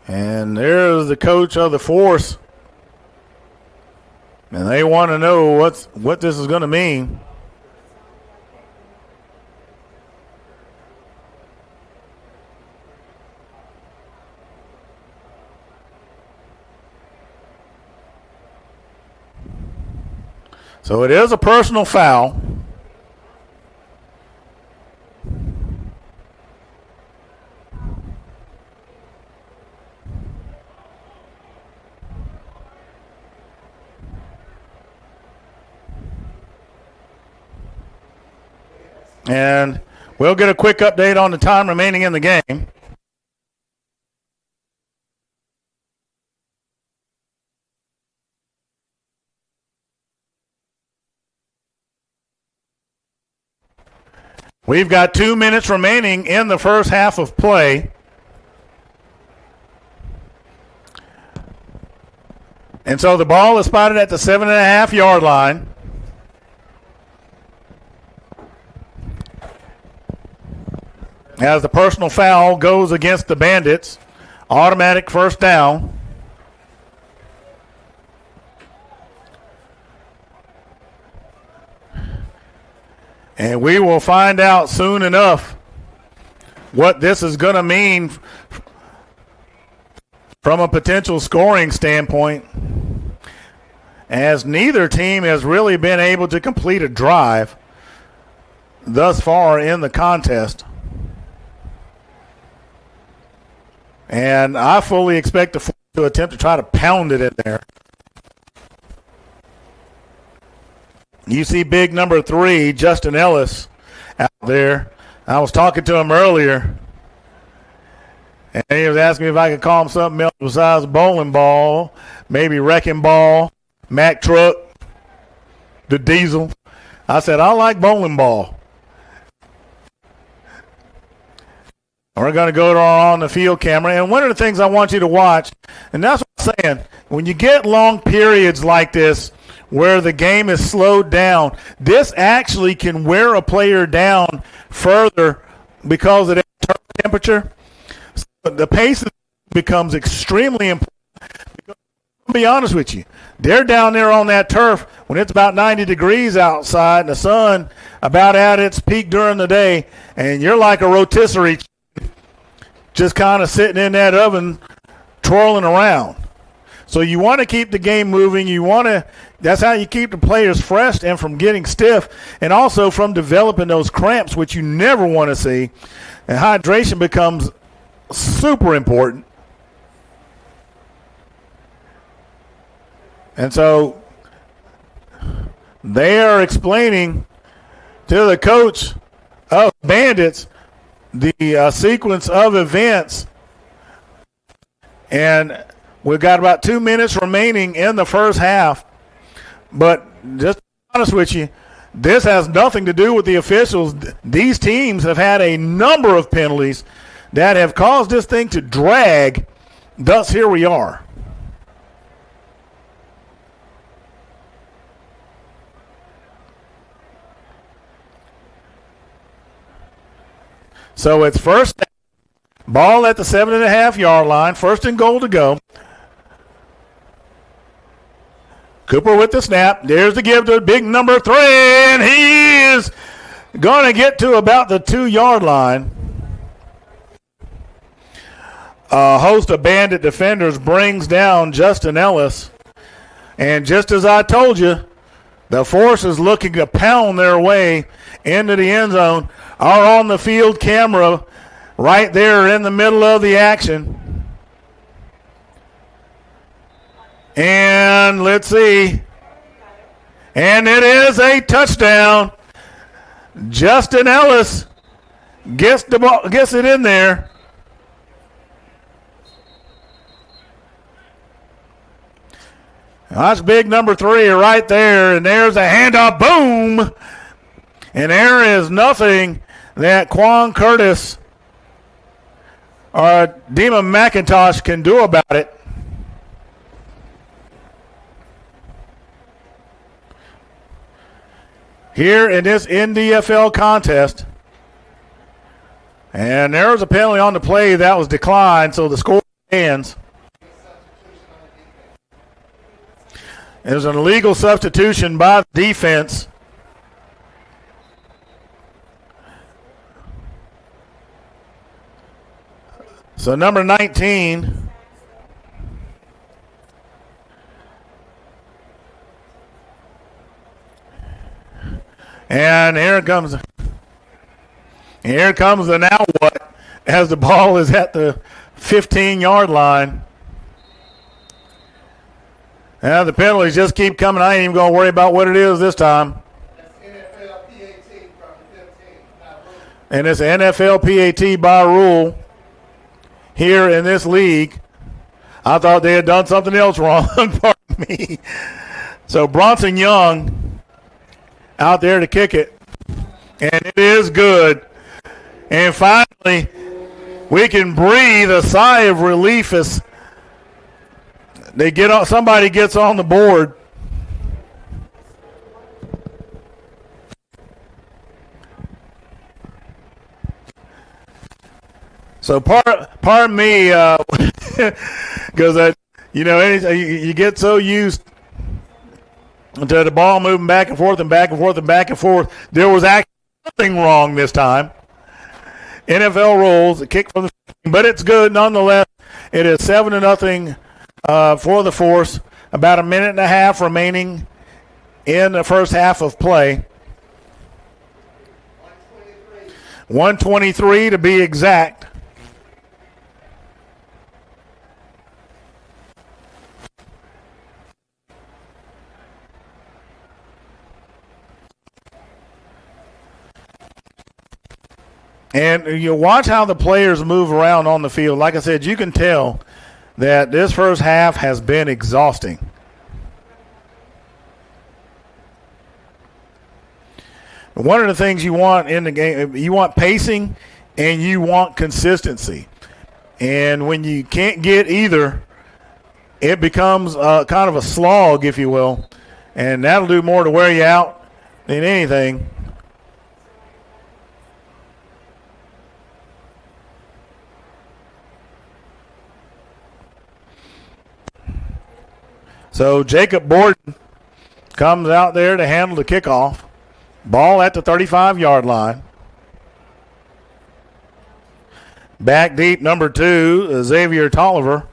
And there's the coach of the Force. And they want to know what this is going to mean. So it is a personal foul. And we'll get a quick update on the time remaining in the game. We've got 2 minutes remaining in the first half of play. And so the ball is spotted at the 7.5-yard line. As the personal foul goes against the Bandits. Automatic first down. And we will find out soon enough what this is going to mean from a potential scoring standpoint, as neither team has really been able to complete a drive thus far in the contest. And I fully expect the Force to attempt to try to pound it in there. You see big number 3, Justin Ellis, out there. I was talking to him earlier. And he was asking me if I could call him something else besides bowling ball, maybe wrecking ball, Mack truck, the diesel. I said, I like bowling ball. We're going to go to our on the field camera. And one of the things I want you to watch, and that's what I'm saying, when you get long periods like this where the game is slowed down, this actually can wear a player down further because of the temperature. So the pace becomes extremely important. I'll be honest with you. They're down there on that turf when it's about 90 degrees outside and the sun about at its peak during the day, and you're like a rotisserie just kind of sitting in that oven twirling around. So you want to keep the game moving. That's how you keep the players fresh and from getting stiff, and also from developing those cramps, which you never want to see. And hydration becomes super important. And so they are explaining to the coach of Bandits the sequence of events. And we've got about 2 minutes remaining in the first half. But just to be honest with you, this has nothing to do with the officials. These teams have had a number of penalties that have caused this thing to drag. Thus, here we are. So it's first ball at the 7.5-yard line, 1st and goal to go. Cooper with the snap. There's the give to big number 3, and he is going to get to about the 2-yard line. A host of Bandit defenders brings down Justin Ellis. And just as I told you, the force is looking to pound their way into the end zone. Our on-the-field camera right there in the middle of the action. And let's see. And it is a touchdown. Justin Ellis gets the ball, gets it in there. That's big number 3 right there. And there's a handoff. Boom. And there is nothing that Quan Curtis or Dima McIntosh can do about it. Here in this NDFL contest. And there was a penalty on the play that was declined, so the score stands. There's an illegal substitution by the defense. So number 19. And here comes the now what as the ball is at the 15-yard line. And the penalties just keep coming. I ain't even going to worry about what it is this time. That's NFL PAT from the 15. And it's NFL PAT by rule here in this league. I thought they had done something else wrong. Pardon me. So Bronson Young out there to kick it. And it is good. And finally, we can breathe a sigh of relief as somebody gets on the board. So pardon me, because you get so used to the ball moving back and forth and back and forth and back and forth. There was actually nothing wrong this time. NFL rules, a kick from the 15, but it's good nonetheless. It is 7-0 for the Force. About a minute and a half remaining in the first half of play. 123 to be exact. And you watch how the players move around on the field. Like I said, you can tell that this first half has been exhausting. One of the things you want in the game, you want pacing and you want consistency. And when you can't get either, it becomes kind of a slog, if you will. And that'll do more to wear you out than anything. So Jacob Borden comes out there to handle the kickoff. Ball at the 35-yard line. Back deep, number 2, Xavier Tolliver.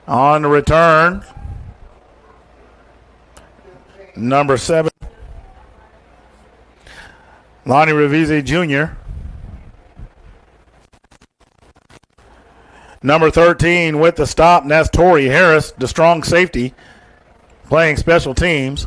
On the return, number 7, Lonnie Revise Jr. Number 13 with the stop, and that's Torrey Harris, the strong safety, playing special teams.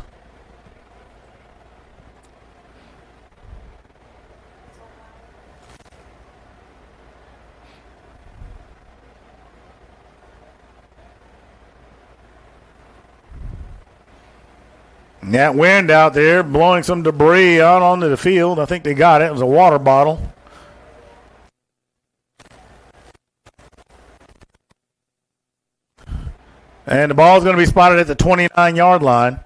And that wind out there blowing some debris out onto the field. I think they got it. It was a water bottle. And the ball is going to be spotted at the 29-yard line.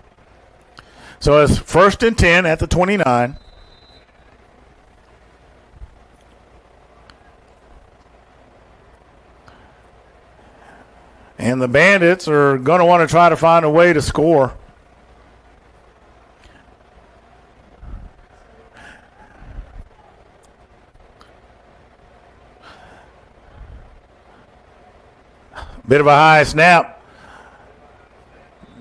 So it's 1st and 10 at the 29. And the Bandits are going to want to try to find a way to score. Bit of a high snap.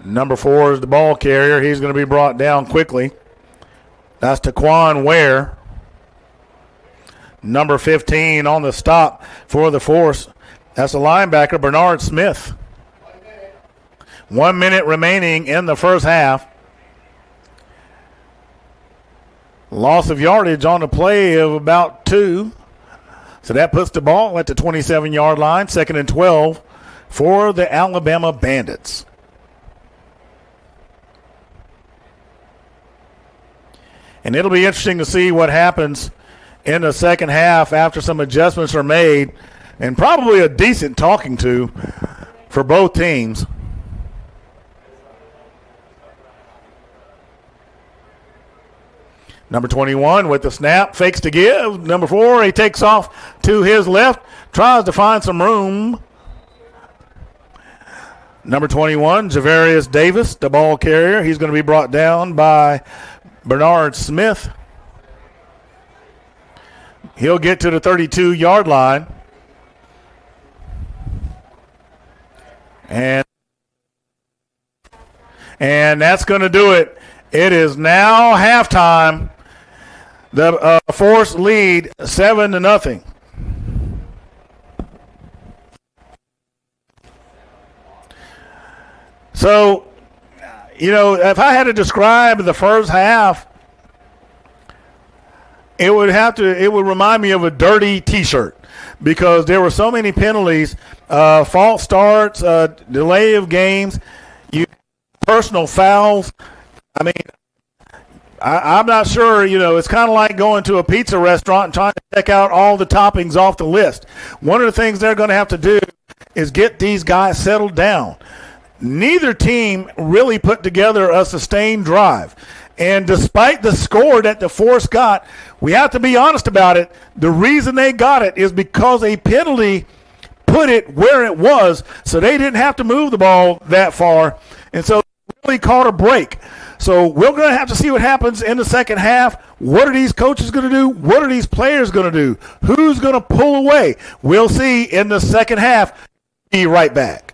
Number 4 is the ball carrier. He's going to be brought down quickly. That's Taquan Ware. Number 15 on the stop for the Force. That's the linebacker, Bernard Smith. 1 minute remaining in the first half. Loss of yardage on the play of about 2. So that puts the ball at the 27-yard line. 2nd and 12 for the Alabama Bandits. And it'll be interesting to see what happens in the second half after some adjustments are made, and probably a decent talking to for both teams. Number 21 with the snap, fakes to give. Number 4, he takes off to his left, tries to find some room. Number 21, Javarius Davis, the ball carrier. He's going to be brought down by Bernard Smith. He'll get to the 32-yard line. And that's going to do it. It is now halftime. The Force lead 7-0. So, you know, if I had to describe the first half, it would remind me of a dirty T-shirt, because there were so many penalties, false starts, delay of games, personal fouls. I mean, I'm not sure, you know, it's kind of like going to a pizza restaurant and trying to check out all the toppings off the list. One of the things they're going to have to do is get these guys settled down. Neither team really put together a sustained drive. And despite the score that the Force got, we have to be honest about it. The reason they got it is because a penalty put it where it was, so they didn't have to move the ball that far. And so they really caught a break. So we're going to have to see what happens in the second half. What are these coaches going to do? What are these players going to do? Who's going to pull away? We'll see in the second half. Be right back.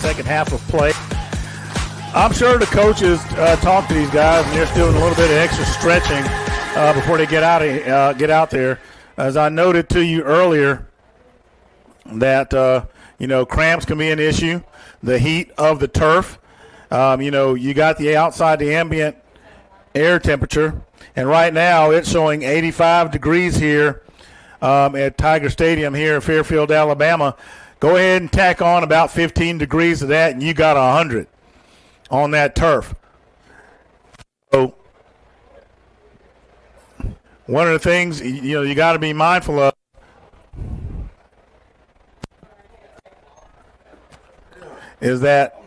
second half of play. I'm sure the coaches talk to these guys, and they're still doing a little bit of extra stretching before they get out there. As I noted to you earlier, that cramps can be an issue. The heat of the turf. You got the outside, the ambient air temperature, and right now it's showing 85 degrees here at Tiger Stadium here in Fairfield, Alabama. Go ahead and tack on about 15 degrees of that, and you got 100 on that turf. So one of the things you got to be mindful of is that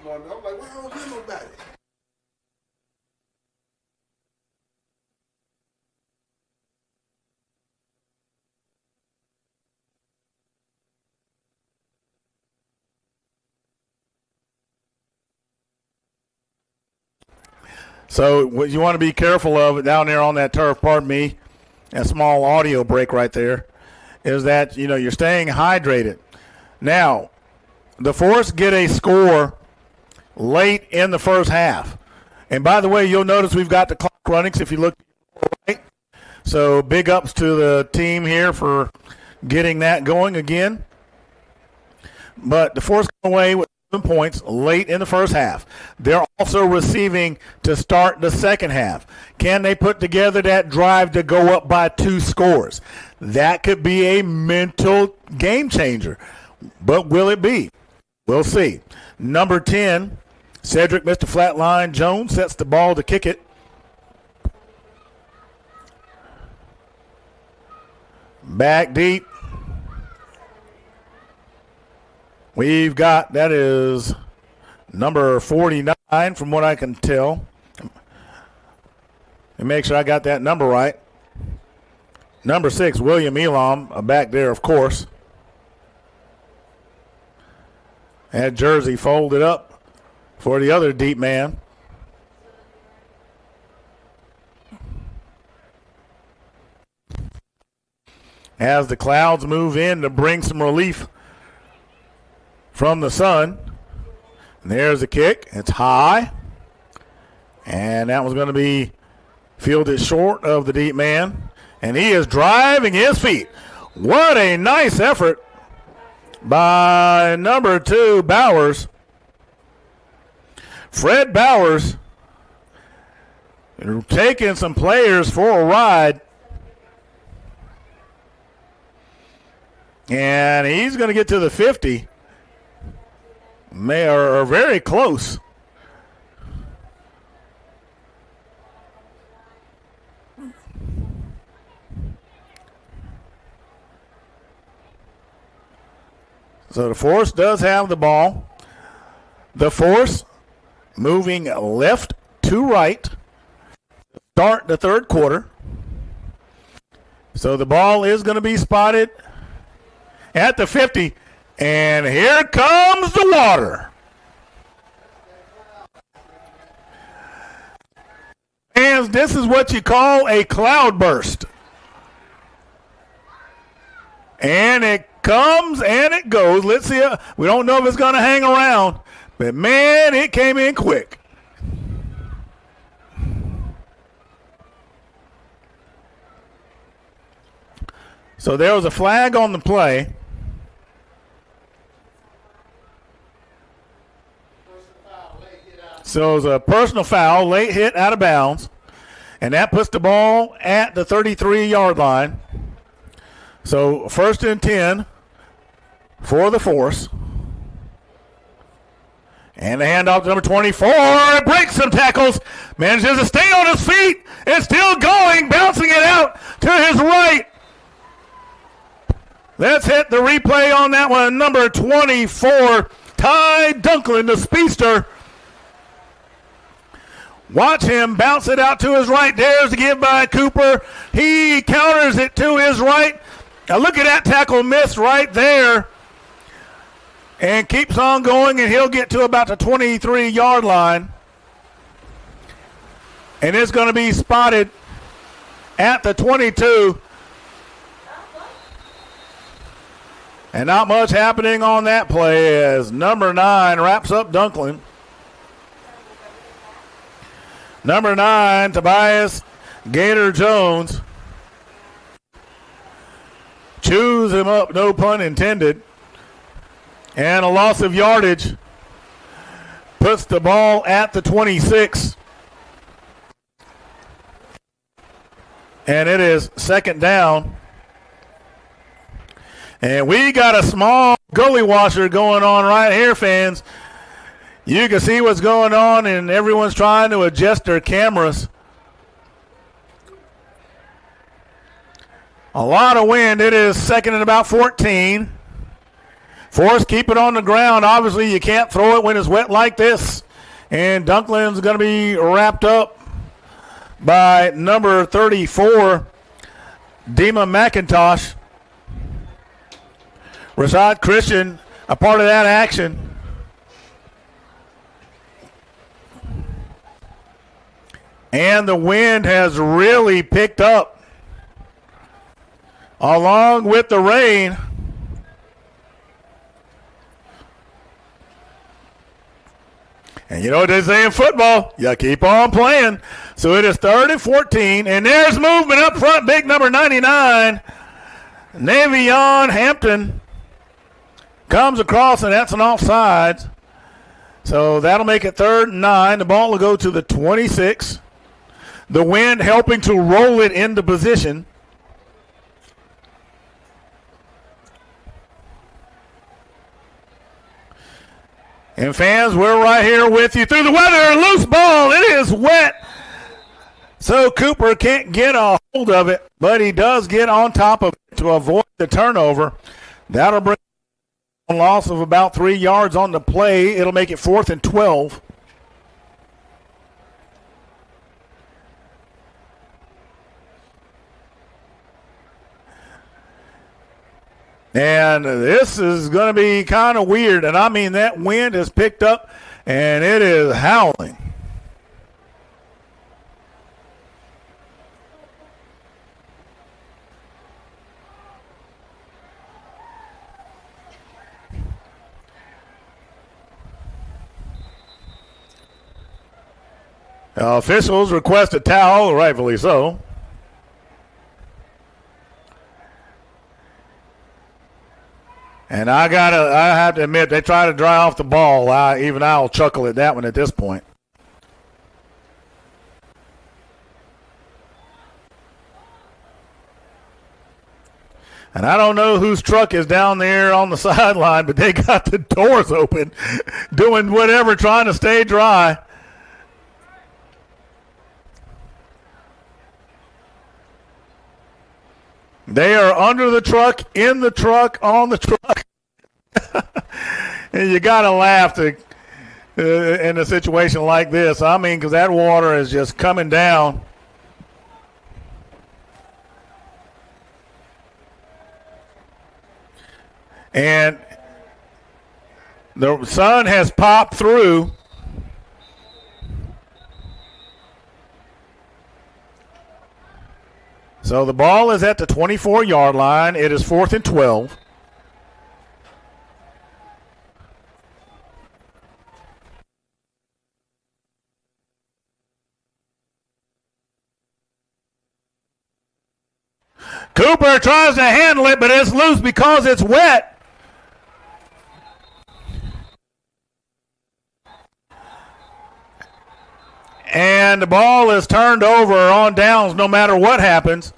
so what you want to be careful of down there on that turf, pardon me, a small audio break right there, is that you're staying hydrated. Now, the Force get a score late in the first half. And by the way, you'll notice we've got the clock running, so if you look right. So big ups to the team here for getting that going again. But the Force come away with 7 points late in the first half. They're also receiving to start the second half. Can they put together that drive to go up by 2 scores? That could be a mental game changer. But will it be? We'll see. Number 10, Cedric Mr. Flatline Jones sets the ball to kick it. Back deep. We've got, that is number 49 from what I can tell. And make sure I got that number right. Number 6, William Elam, back there, of course. That jersey folded up for the other deep man. As the clouds move in to bring some relief from the sun. And there's the kick. It's high. And that was going to be fielded short of the deep man. And he is driving his feet. What a nice effort by number 2, Bowers. Fred Bowers taking some players for a ride. And he's going to get to the 50. Or very close. So the Force does have the ball. The Force moving left to right. Start the third quarter. So the ball is going to be spotted at the 50. And here comes the water. And this is what you call a cloud burst. And it comes and it goes. Let's see. We don't know if it's going to hang around. But, man, it came in quick. So there was a flag on the play. So it was a personal foul, late hit out of bounds. And that puts the ball at the 33-yard line. So 1st and 10 for the Force. And the handoff to number 24. Breaks some tackles. Manages to stay on his feet. It's still going. Bouncing it out to his right. Let's hit the replay on that one. Number 24, Ty Dunklin, the speedster. Watch him bounce it out to his right. Dares to give by Cooper. He counters it to his right. Now look at that tackle miss right there. And keeps on going, and he'll get to about the 23-yard line. And it's going to be spotted at the 22. And not much happening on that play as number 9 wraps up Dunklin. Number 9, Tobias Gator Jones. Chews him up, no pun intended. And a loss of yardage puts the ball at the 26. And it is second down. And we got a small goalie washer going on right here, fans. You can see what's going on, and everyone's trying to adjust their cameras. A lot of wind. It is second and about 14. Forrest, keep it on the ground. Obviously, you can't throw it when it's wet like this. And Dunklin's going to be wrapped up by number 34, Dima McIntosh. Rashad Christian, a part of that action. And the wind has really picked up along with the rain. And you know what they say in football? You keep on playing. So it is 3rd and 14. And there's movement up front. Big number 99. Navion Hampton comes across, and that's an offside. So that'll make it 3rd and 9. The ball will go to the 26. The wind helping to roll it into position. And fans, we're right here with you through the weather. Loose ball. It is wet. So Cooper can't get a hold of it, but he does get on top of it to avoid the turnover. That'll bring a loss of about 3 yards on the play. It'll make it 4th and 12. And this is going to be kind of weird. And I mean, that wind has picked up, and it is howling. Officials request a towel, rightfully so. And I have to admit, they try to dry off the ball. Even I'll chuckle at that one at this point. And I don't know whose truck is down there on the sideline, but they got the doors open, doing whatever, trying to stay dry. They are under the truck, in the truck, on the truck. And you got to laugh in a situation like this. I mean, because that water is just coming down. And the sun has popped through. So the ball is at the 24-yard line. It is 4th and 12. Cooper tries to handle it, but it's loose because it's wet. And the ball is turned over on downs no matter what happens.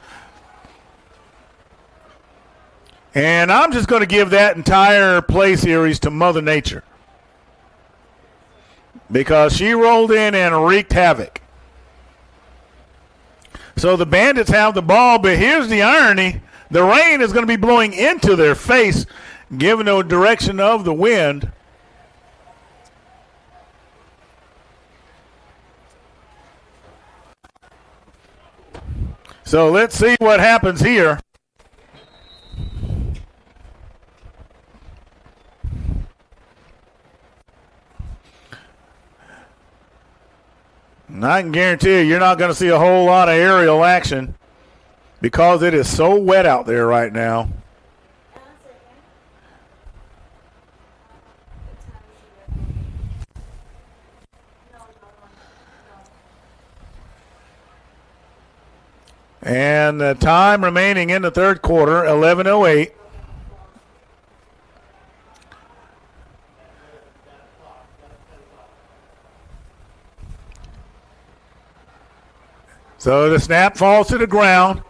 And I'm just going to give that entire play series to Mother Nature, because she rolled in and wreaked havoc. So the Bandits have the ball, but here's the irony. The rain is going to be blowing into their face, given the direction of the wind. So let's see what happens here. And I can guarantee you're not going to see a whole lot of aerial action because it is so wet out there right now. And the time remaining in the third quarter, 11:08. So the snap falls to the ground.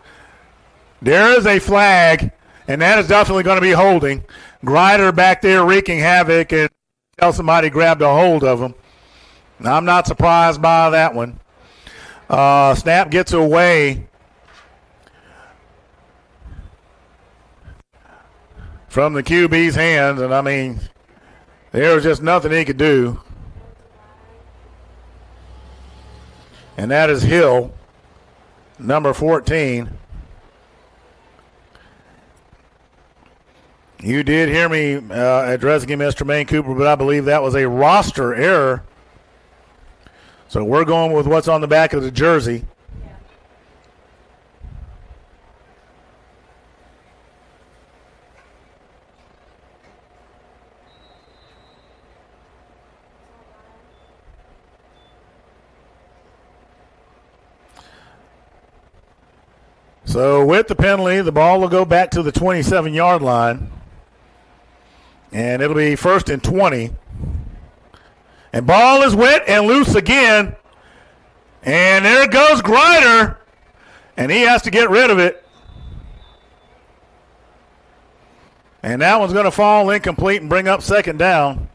There is a flag, and that is definitely going to be holding. Grider back there wreaking havoc, and tell somebody grabbed a hold of him. I'm not surprised by that one. Snap gets away from the QB's hands, and I mean, there was just nothing he could do. And that is Hill, number 14. You did hear me addressing him as Tremaine Cooper, but I believe that was a roster error. So we're going with what's on the back of the jersey. So with the penalty, the ball will go back to the 27-yard line. And it'll be 1st and 20. And ball is wet and loose again. And there goes Grider. And he has to get rid of it. And that one's going to fall incomplete and bring up 2nd down.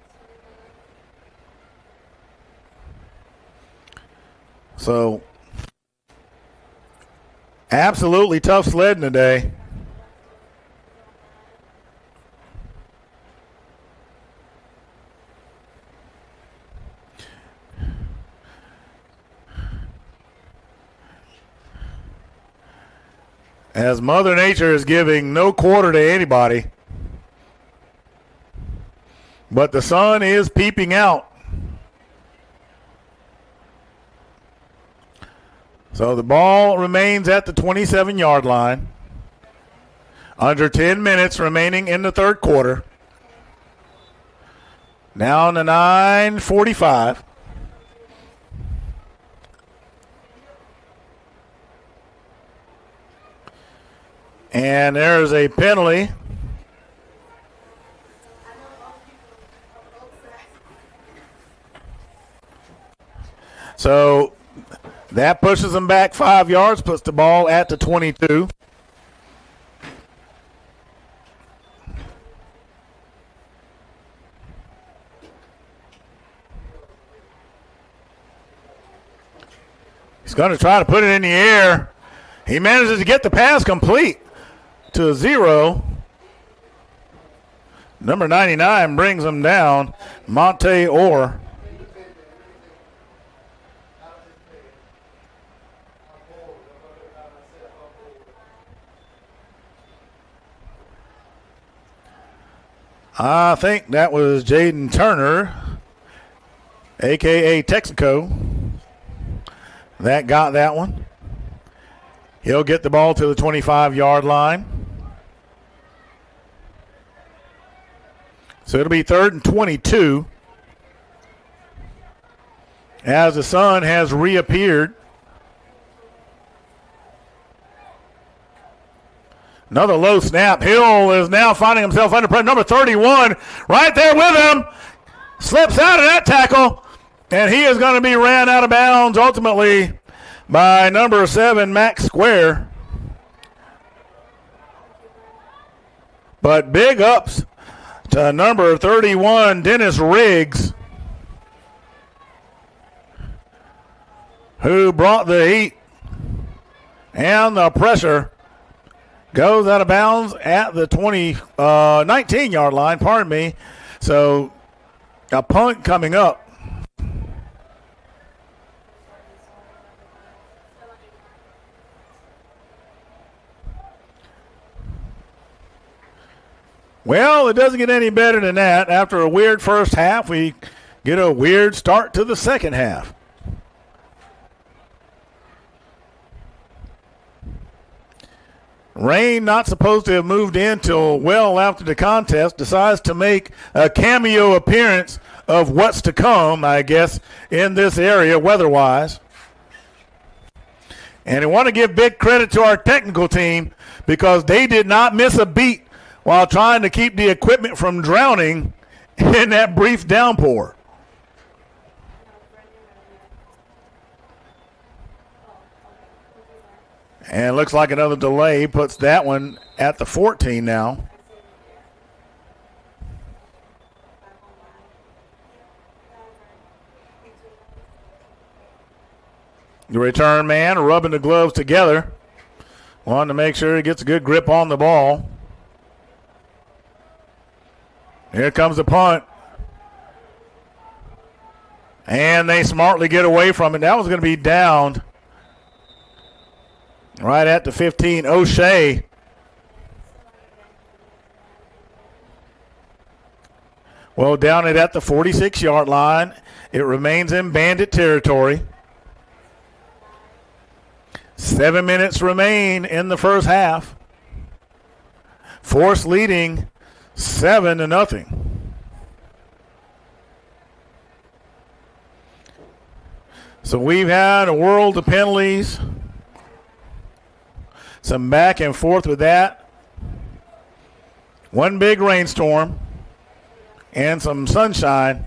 So absolutely tough sledding today. As Mother Nature is giving no quarter to anybody. But the sun is peeping out. So the ball remains at the 27-yard line. Under 10 minutes remaining in the third quarter. Down to 9:45. And there's a penalty. So that pushes them back 5 yards, puts the ball at the 22. He's going to try to put it in the air. He manages to get the pass complete to 0. Number 99 brings him down, Monte Orr. I think that was Jaden Turner, a.k.a. Texaco, that got that one. He'll get the ball to the 25-yard line. So it'll be 3rd and 22 as the sun has reappeared. Another low snap. Hill is now finding himself under pressure. Number 31 right there with him. Slips out of that tackle, and he is going to be ran out of bounds ultimately by number 7, Max Square. But big ups to number 31, Dennis Riggs, who brought the heat and the pressure. Goes out of bounds at the 19-yard line, pardon me. So a punt coming up. Well, it doesn't get any better than that. After a weird first half, we get a weird start to the second half. Rain, not supposed to have moved in till well after the contest, decides to make a cameo appearance of what's to come, I guess, in this area weather-wise. And I want to give big credit to our technical team because they did not miss a beat while trying to keep the equipment from drowning in that brief downpour. And it looks like another delay puts that one at the 14 now. The return man rubbing the gloves together. Wanting to make sure he gets a good grip on the ball. Here comes the punt. And they smartly get away from it. That was going to be downed right at the 15. O'Shea. Well, down it at the 46-yard line. It remains in Bandit territory. 7 minutes remain in the first half. Force leading 7-0. So we've had a world of penalties. Some back and forth with that. One big rainstorm and some sunshine.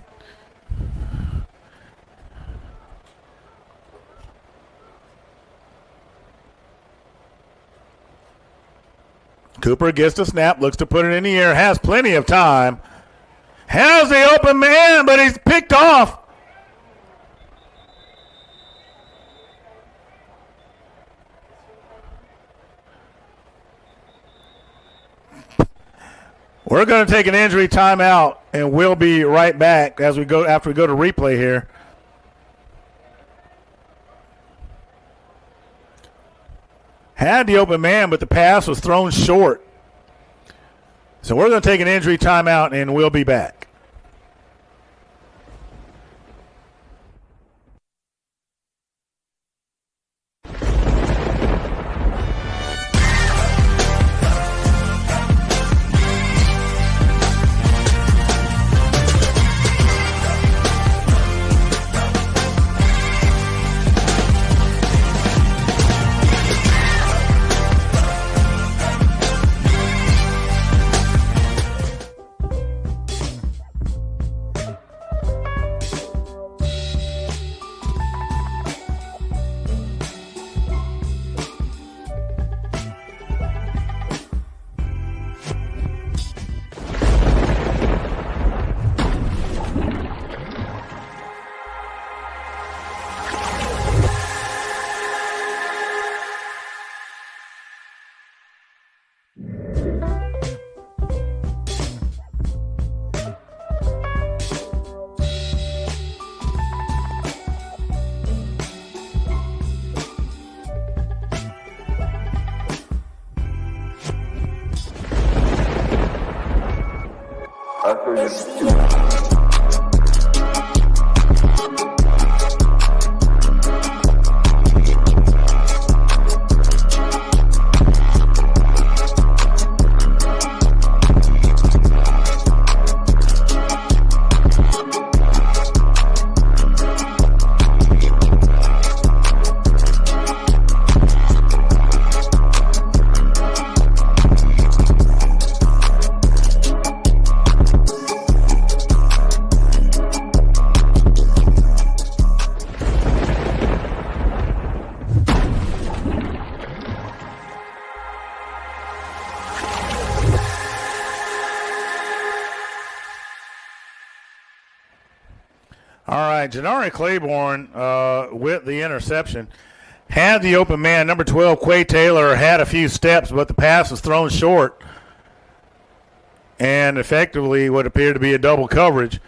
Cooper gets the snap, looks to put it in the air, has plenty of time. Has the open man, but he's picked off. We're going to take an injury timeout, and we'll be right back as we go after we go to replay here. Had the open man, but the pass was thrown short. So we're going to take an injury timeout, and we'll be back. Janari Claiborne with the interception. Had the open man. Number 12, Quay Taylor, had a few steps, but the pass was thrown short. And effectively what appeared to be a double coverage.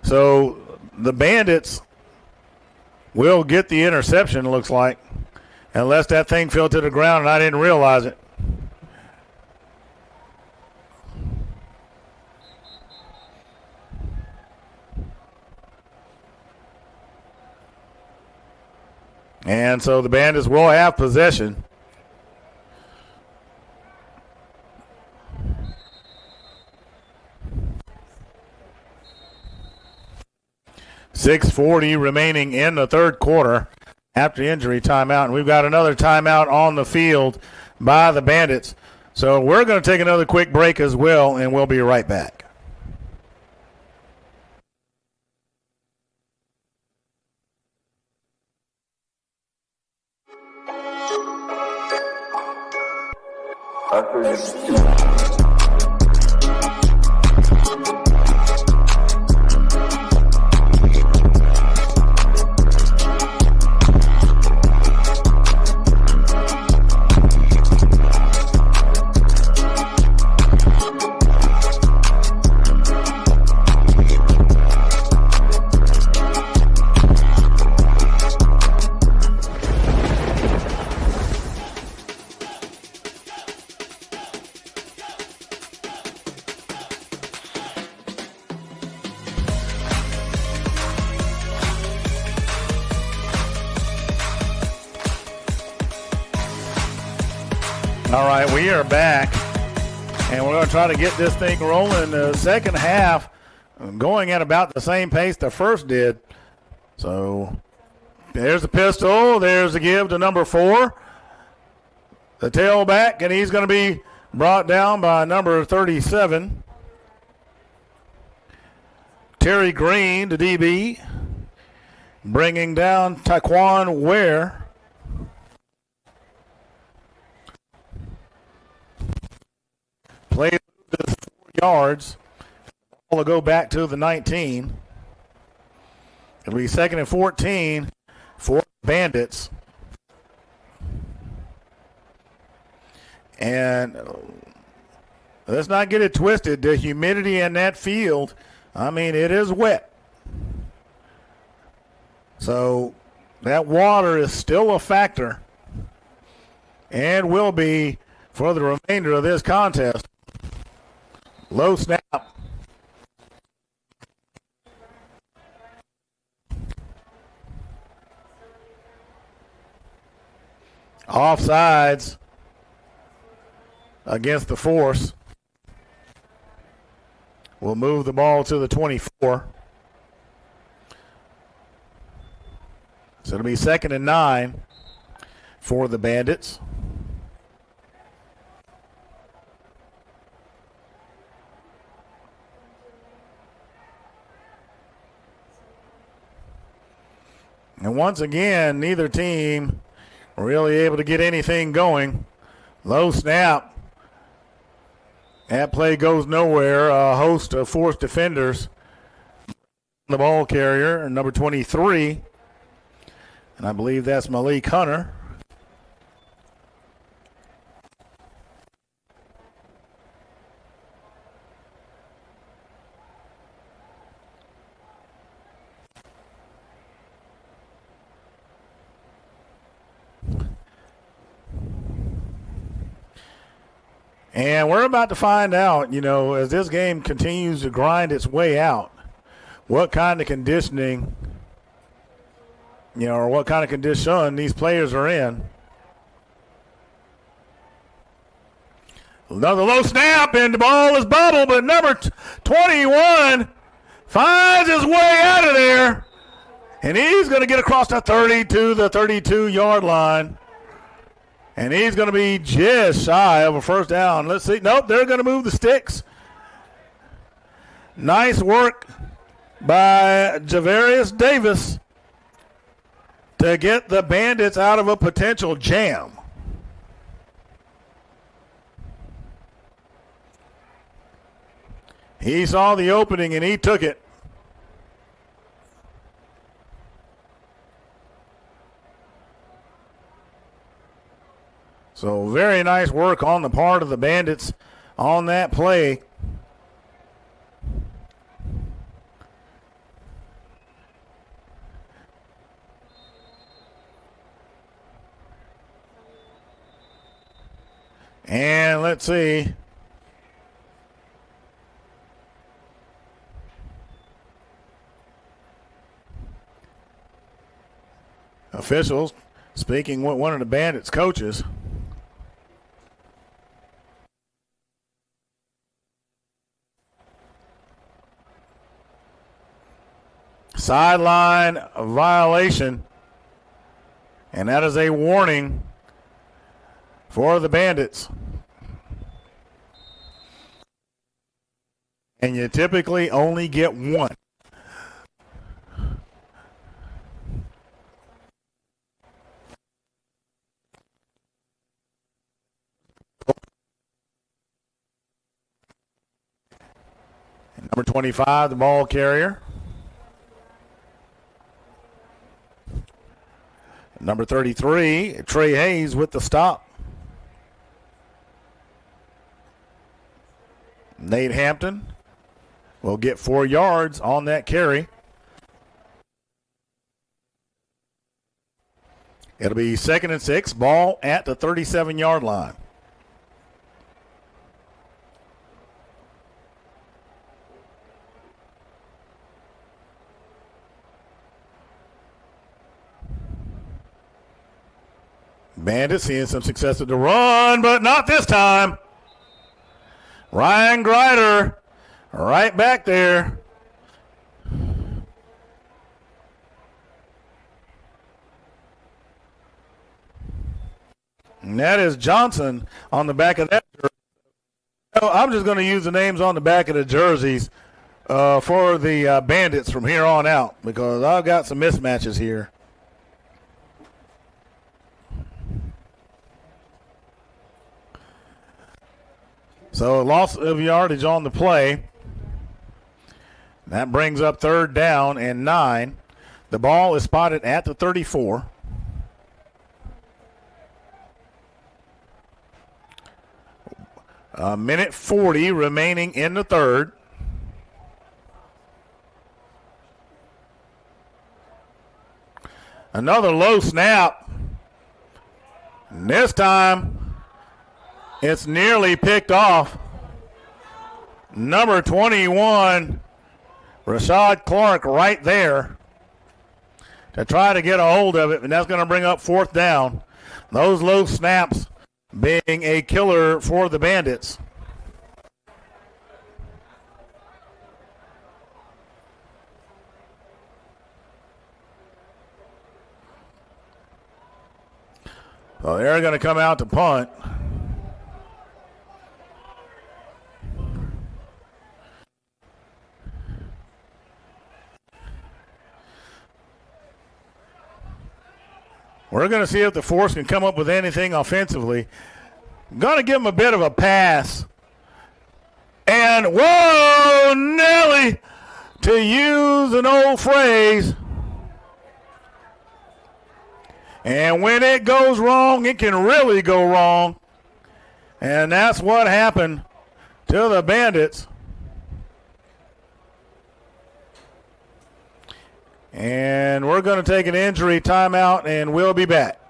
So the Bandits will get the interception, it looks like. Unless that thing fell to the ground and I didn't realize it. And so the Bandits will have possession. .640 remaining in the third quarter. after injury timeout. And we've got another timeout on the field by the Bandits. So we're going to take another quick break as well, and we'll be right back. All right, we are back, and we're going to try to get this thing rolling. The second half going at about the same pace the first did. So there's the pistol. There's the give to number 4. The tailback, and he's going to be brought down by number 37. Terry Green, the DB, bringing down Taquan Ware. Play 4 yards. Ball will go back to the 19. It'll be 2nd and 14 for Bandits. And let's not get it twisted. The humidity in that field, I mean, it is wet. So that water is still a factor and will be for the remainder of this contest. Low snap. Offsides against the force. We'll move the ball to the 24. So it'll be 2nd and 9 for the Bandits. And once again, neither team really able to get anything going. Low snap. That play goes nowhere. A host of forced defenders. The ball carrier, number 23. And I believe that's Malik Hunter. And we're about to find out, as this game continues to grind its way out, what kind of conditioning, or what kind of condition these players are in. Another low snap, and the ball is bubbled, but number 21 finds his way out of there, and he's going to get across the 32-yard line. And he's going to be just shy of a first down. Let's see. Nope, they're going to move the sticks. Nice work by Javarius Davis to get the Bandits out of a potential jam. He saw the opening and he took it. So very nice work on the part of the Bandits on that play. And let's see. Officials speaking with one of the Bandits coaches. Sideline violation And that is a warning for the Bandits. And you typically only get one. And number 25, the ball carrier. Number 33, Trey Hayes with the stop. Nate Hampton will get 4 yards on that carry. It'll be 2nd and 6, ball at the 37-yard line. Bandits seeing some success with the run, but not this time. Ryan Grider right back there. And that is Johnson on the back of that jersey. I'm just going to use the names on the back of the jerseys for the Bandits from here on out because I've got some mismatches here. So a loss of yardage on the play. That brings up 3rd down and 9. The ball is spotted at the 34. A minute 40 remaining in the 3rd. Another low snap. And this time, it's nearly picked off. Number 21, Rashad Clark right there to try to get a hold of it, and that's going to bring up 4th down. Those low snaps being a killer for the Bandits. So they're going to come out to punt. We're going to see if the Force can come up with anything offensively. I'm going to give them a bit of a pass. And, whoa, Nelly, to use an old phrase. And when it goes wrong, it can really go wrong. And that's what happened to the Bandits. And we're going to take an injury timeout, and we'll be back.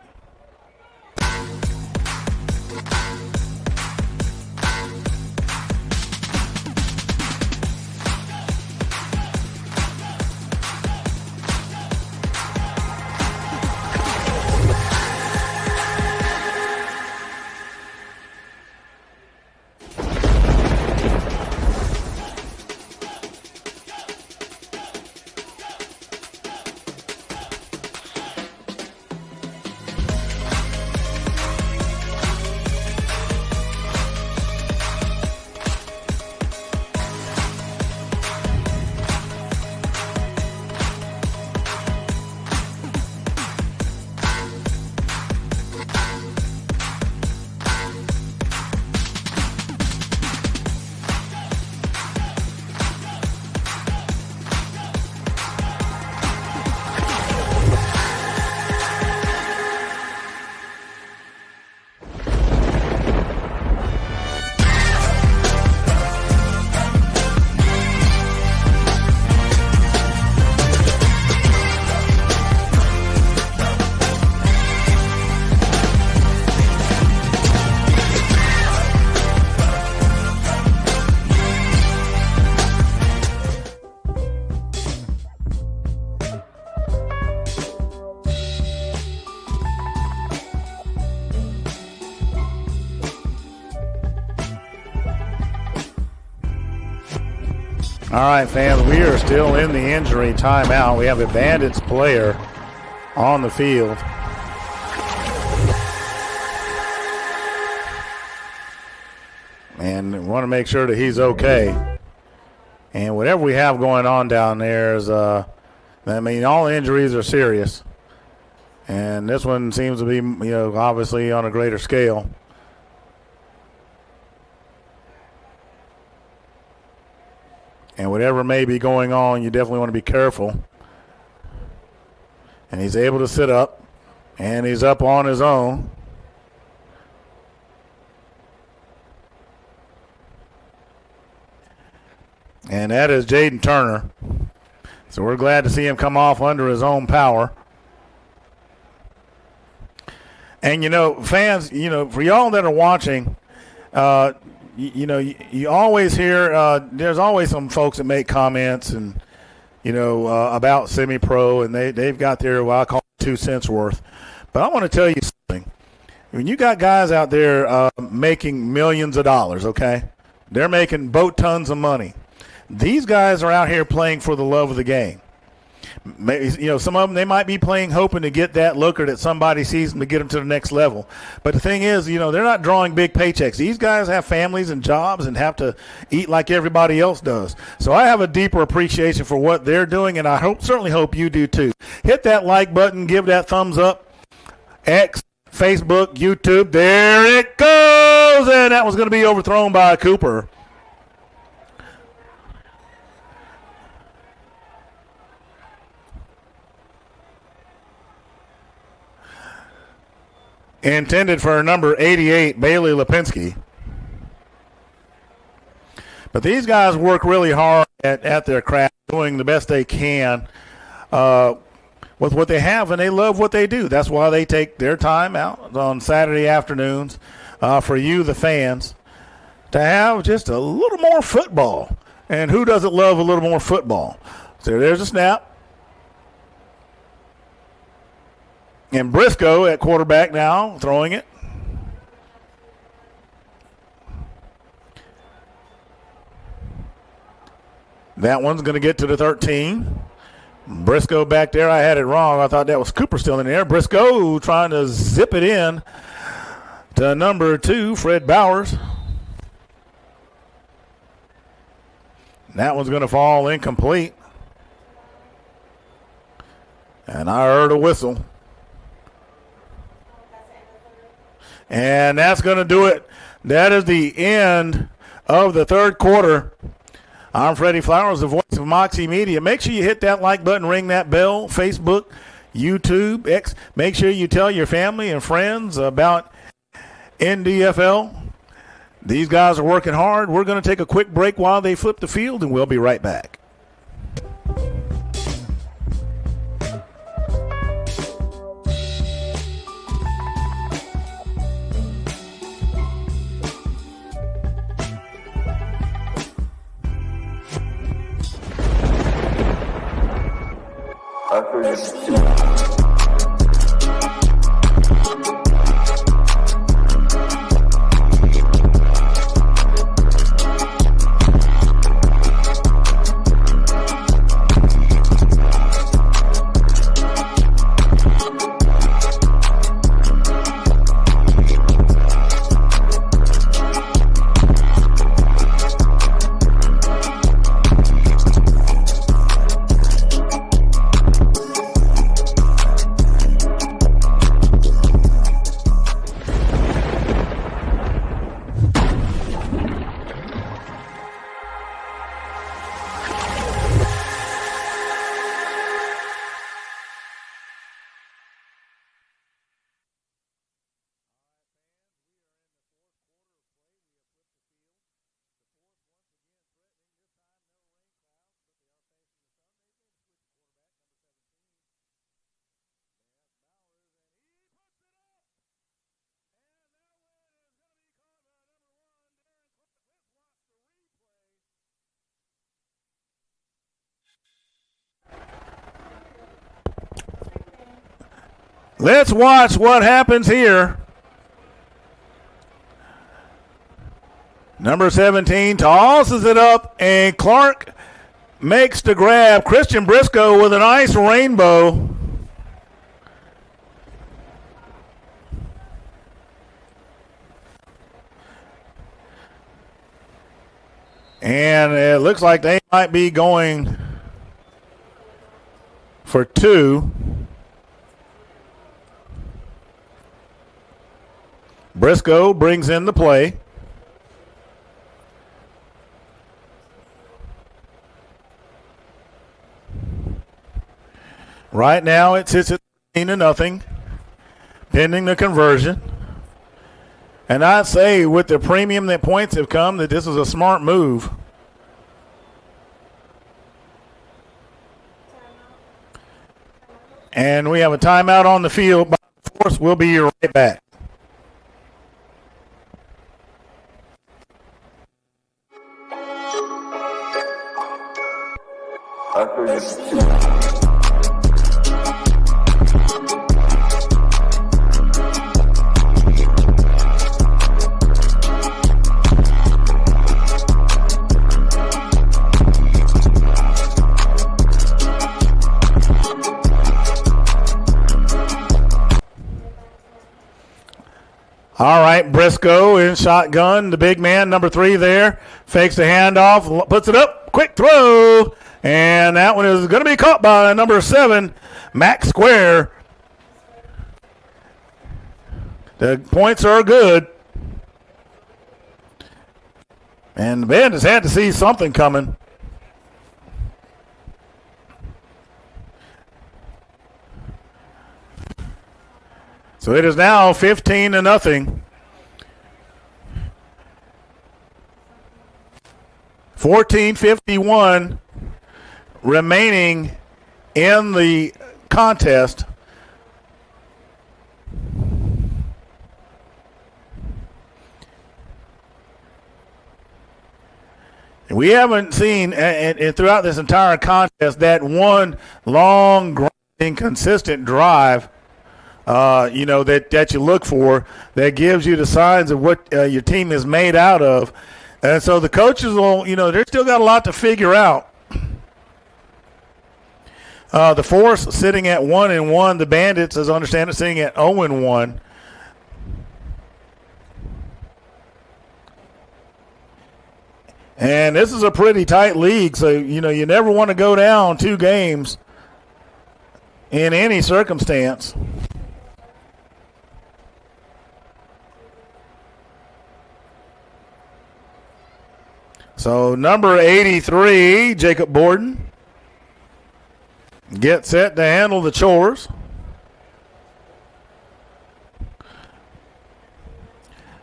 All right, fans, we are still in the injury timeout. We have a Bandits player on the field. and want to make sure that he's okay. And whatever we have going on down there is, I mean, all injuries are serious. And this one seems to be, obviously on a greater scale. And whatever may be going on, you definitely want to be careful. And he's able to sit up, and he's up on his own. And that is Jaden Turner. So we're glad to see him come off under his own power. And, fans, for y'all that are watching, you always hear there's always some folks that make comments and, about semi-pro, and they've got their, what I call 2 cents worth. But I want to tell you something. When you got guys out there making millions of dollars, okay, they're making boat tons of money. These guys are out here playing for the love of the game. Some of them, they might be playing hoping to get that looker that somebody sees them to get them to the next level. But the thing is, they're not drawing big paychecks. These guys have families and jobs and have to eat like everybody else does. So I have a deeper appreciation for what they're doing, and I certainly hope you do too. Hit that like button, give that thumbs up. X, Facebook, YouTube, there it goes, and that was going to be overthrown by Cooper. Intended for number 88, Bailey Lipinski. But these guys work really hard at their craft, doing the best they can with what they have, and they love what they do. That's why they take their time out on Saturday afternoons for you, the fans, to have just a little more football. And who doesn't love a little more football? So there's a snap. And Briscoe at quarterback now, throwing it. That one's going to get to the 13. Briscoe back there. I had it wrong. I thought that was Cooper still in there. Briscoe trying to zip it in to number 2, Fred Bowers. That one's going to fall incomplete. And I heard a whistle. And that's going to do it. That is the end of the third quarter. I'm Freddie Flowers, the voice of Moxie Media. Make sure you hit that like button, ring that bell, Facebook, YouTube, X. Make sure you tell your family and friends about NDFL. These guys are working hard. We're going to take a quick break while they flip the field, and we'll be right back. Let's watch what happens here. Number 17 tosses it up, and Clark makes the grab. Christian Briscoe with a nice rainbow. And it looks like they might be going for 2. Briscoe brings in the play. Right now it sits at 13-0, pending the conversion. And I'd say with the premium that points have come that this is a smart move. And we have a timeout on the field. By force, we'll be right back. All right, Briscoe in shotgun. The big man, number 3 there, fakes the handoff, puts it up, quick throw, and that one is going to be caught by number 7, Max Square. The points are good. And the Bandits had to see something coming. So it is now 15-0. 14:51 remaining in the contest. We haven't seen throughout this entire contest that one long, grinding, consistent drive that you look for that gives you the signs of what your team is made out of. And so the coaches will, they're still got a lot to figure out. The Force sitting at 1-1. The Bandits, as I understand it, sitting at 0-1. And this is a pretty tight league, so, you never want to go down 2 games in any circumstance. So number 83, Jacob Borden, gets set to handle the chores.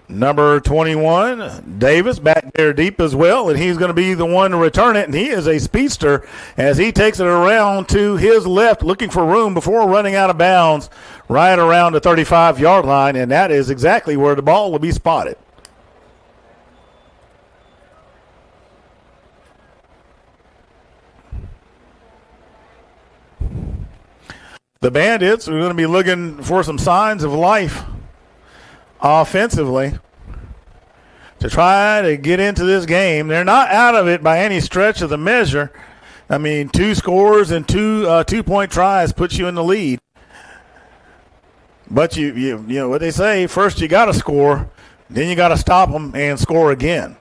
Number 21, Davis, back there deep as well, and he's going to be the one to return it, and he is a speedster as he takes it around to his left, looking for room before running out of bounds right around the 35-yard line, and that is exactly where the ball will be spotted. The Bandits are going to be looking for some signs of life offensively to try to get into this game. They're not out of it by any stretch of the measure. I mean, 2 scores and 2 two-point tries puts you in the lead. But you know what they say, first you got to score, then you got to stop them and score again.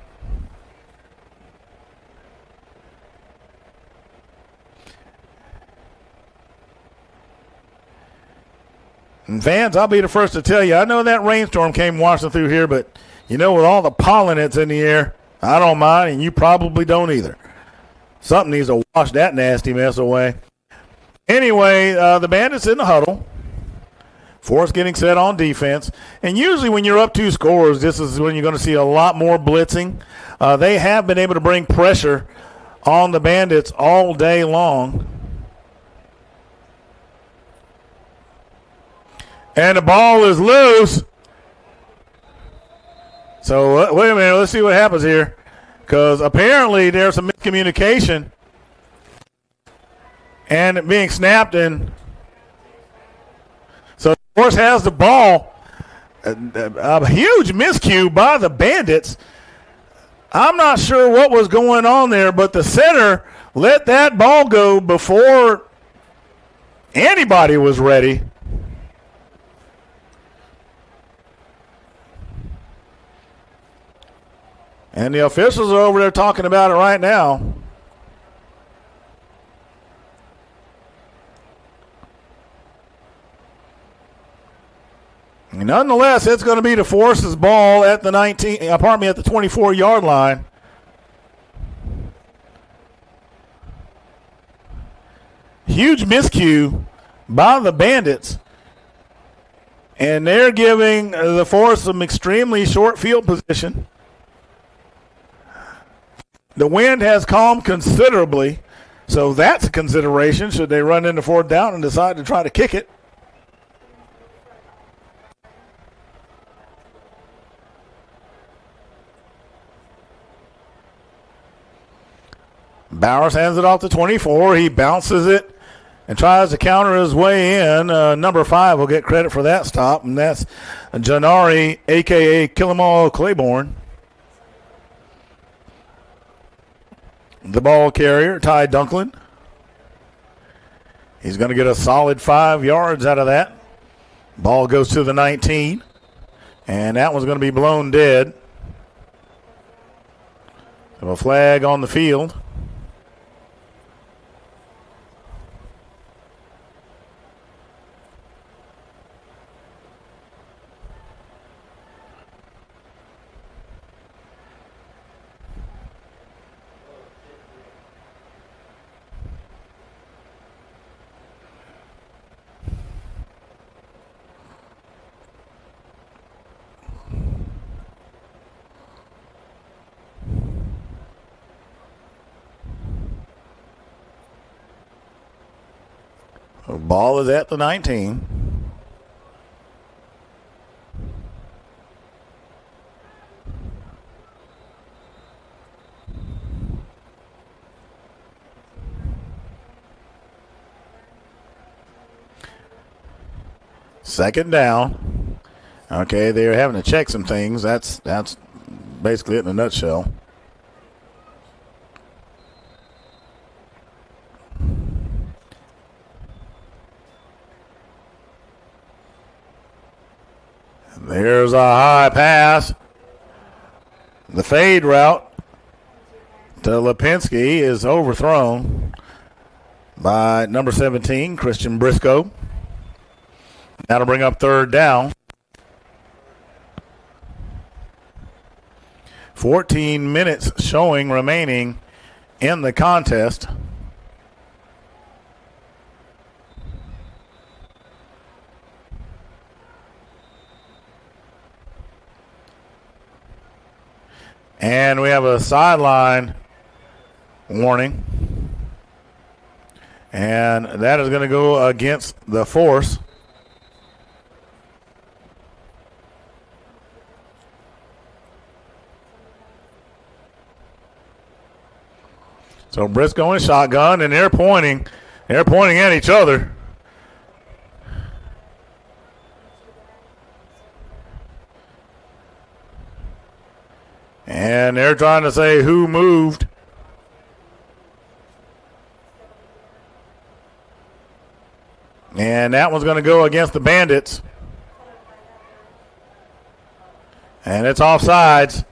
And fans, I'll be the first to tell you, I know that rainstorm came washing through here, but, with all the pollen that's in the air, I don't mind, and you probably don't either. Something needs to wash that nasty mess away. Anyway, the Bandits in the huddle. Force getting set on defense. And usually when you're up 2 scores, this is when you're going to see a lot more blitzing. They have been able to bring pressure on the Bandits all day long. And the ball is loose. So, wait a minute. Let's see what happens here. Because apparently there's some miscommunication. And it being snapped in. So, the Force has the ball. A huge miscue by the Bandits. I'm not sure what was going on there, but the center let that ball go before anybody was ready. And the officials are over there talking about it right now. Nonetheless, it's going to be the Force's ball at the 24-yard line. Huge miscue by the Bandits. And they're giving the Force some extremely short field position. The wind has calmed considerably, so that's a consideration should they run into fourth down and decide to try to kick it. Bowers hands it off to 24. He bounces it and tries to counter his way in. Number 5 will get credit for that stop, and that's Janari, a.k.a. Killamall Claiborne. The ball carrier, Ty Dunklin. He's going to get a solid 5 yards out of that. Ball goes to the 19, and that one's going to be blown dead. So a flag on the field. The ball is at the 19. Second down. Okay, they're having to check some things. That's basically it in a nutshell. There's a high pass. The fade route to Lipinski is overthrown by number 17, Christian Briscoe. That'll bring up third down. 14 minutes showing remaining in the contest. And we have a sideline warning. And that is going to go against the Force. So Briscoe in shotgun, and they're pointing at each other. And they're trying to say who moved. And that one's going to go against the Bandits. And it's offsides.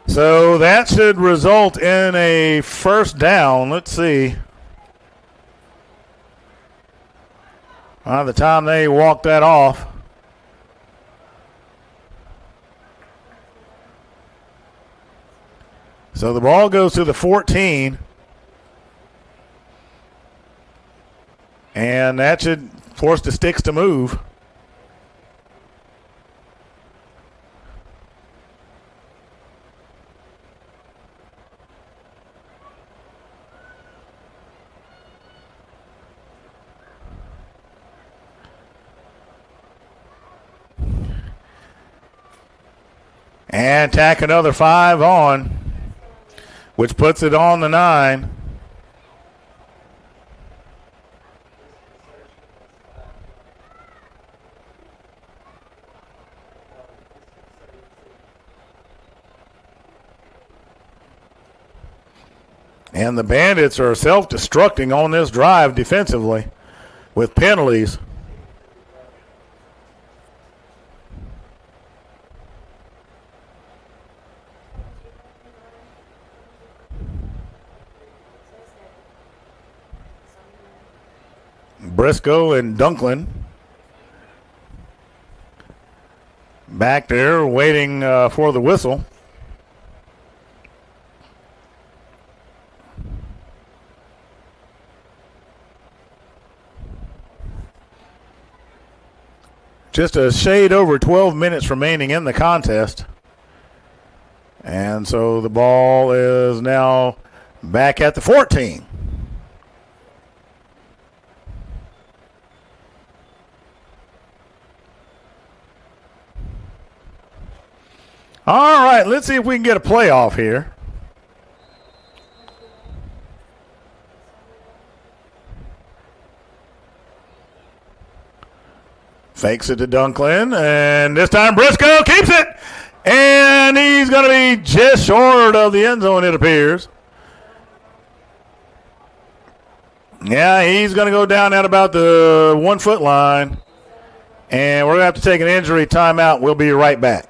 So that should result in a first down. Let's see. By the time they walk that off. So the ball goes to the 14. And that should force the sticks to move. And tack another 5 on, which puts it on the 9. And the Bandits are self-destructing on this drive defensively with penalties. Briscoe and Dunklin back there waiting for the whistle. Just a shade over 12 minutes remaining in the contest. And so the ball is now back at the 14. All right, let's see if we can get a playoff here. Fakes it to Dunklin, and this time Briscoe keeps it, and he's going to be just short of the end zone, it appears. Yeah, he's going to go down at about the 1 foot line, and we're going to have to take an injury timeout. We'll be right back.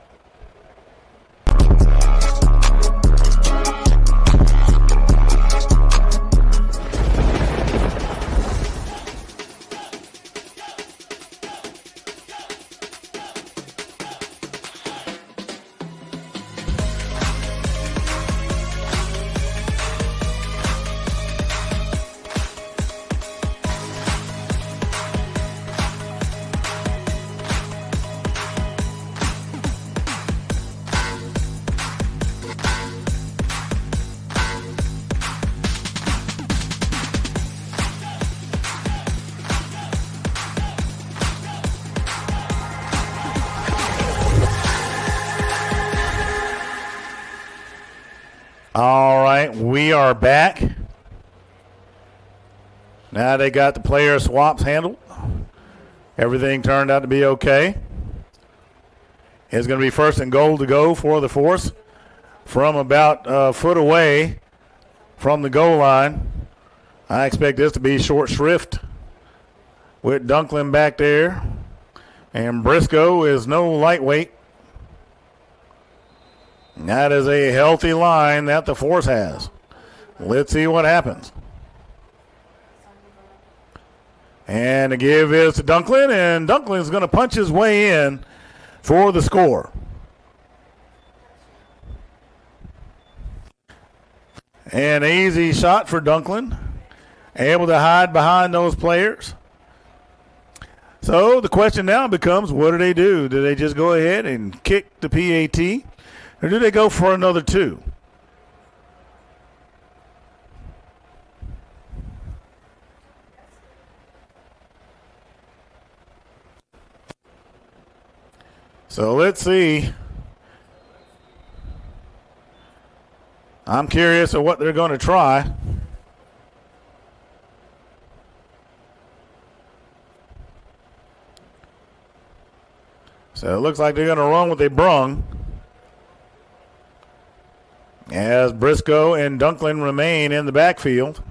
All right, we are back. Now they got the player swaps handled. Everything turned out to be okay. It's going to be first and goal to go for the Force from about a foot away from the goal line. I expect this to be short shrift with Dunklin back there. And Briscoe is no lightweight. That is a healthy line that the Force has. Let's see what happens. And the give is to Dunklin, and Dunklin is going to punch his way in for the score. An easy shot for Dunklin, able to hide behind those players. So the question now becomes, what do they do? Do they just go ahead and kick the PAT? Or do they go for another two? So let's see. I'm curious of what they're going to try. So it looks like they're going to run what they brung, as Briscoe and Dunklin remain in the backfield.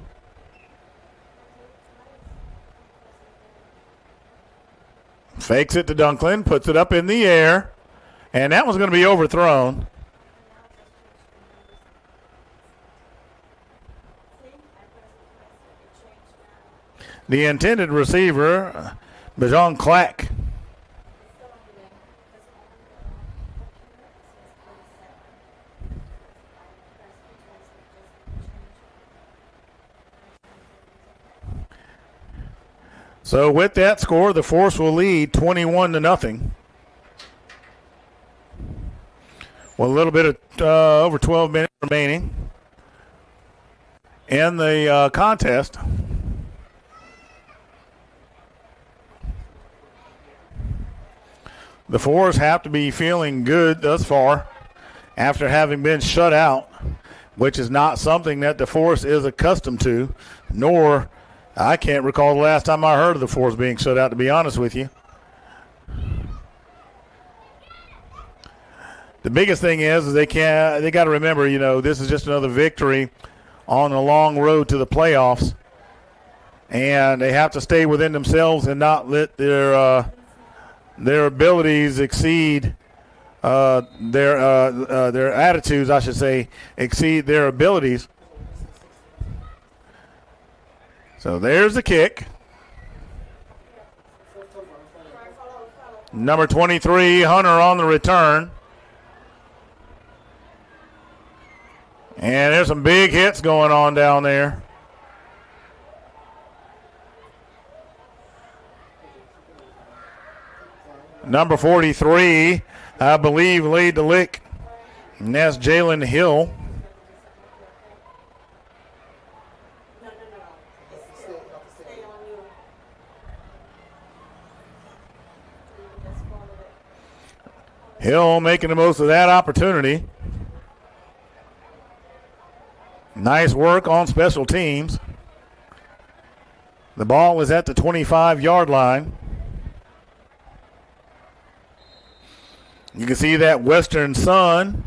Fakes it to Dunklin, puts it up in the air, and that one's going to be overthrown. The intended receiver, Bajon Clack. So with that score, the Force will lead 21-0. With a little bit of over 12 minutes remaining in the contest. The Force have to be feeling good thus far after having been shut out, which is not something that the Force is accustomed to, nor I can't recall the last time I heard of the Force being shut out, to be honest with you. The biggest thing is they got to remember, this is just another victory on a long road to the playoffs, and they have to stay within themselves and not let their abilities exceed their attitudes, I should say, exceed their abilities. So there's the kick. Number 23, Hunter on the return. And there's some big hits going on down there. Number 43, I believe, laid the lick. And that's Jalen Hill. Hill making the most of that opportunity. Nice work on special teams. The ball is at the 25-yard line. You can see that western sun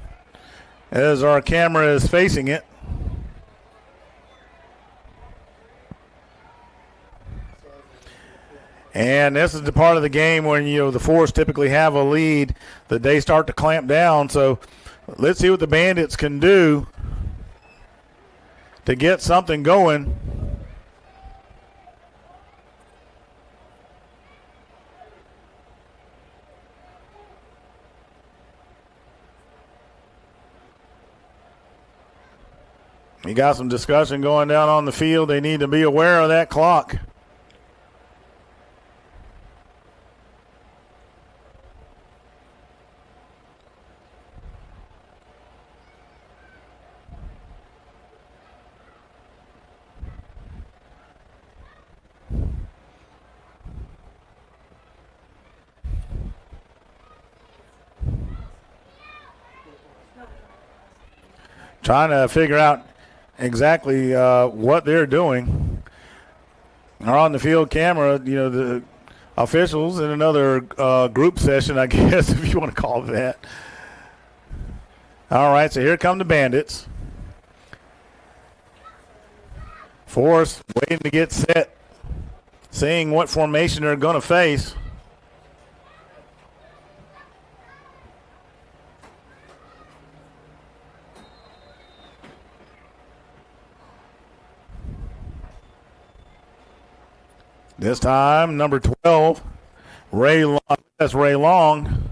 as our camera is facing it. And this is the part of the game when, the Force typically have a lead that they start to clamp down. So let's see what the Bandits can do to get something going. You got some discussion going down on the field. They need to be aware of that clock. Trying to figure out exactly what they're doing. Our on the field camera, the officials in another group session, I guess, if you want to call it that. All right, so here come the Bandits. Force waiting to get set, seeing what formation they're going to face. This time, number 12, Ray Long. That's Ray Long.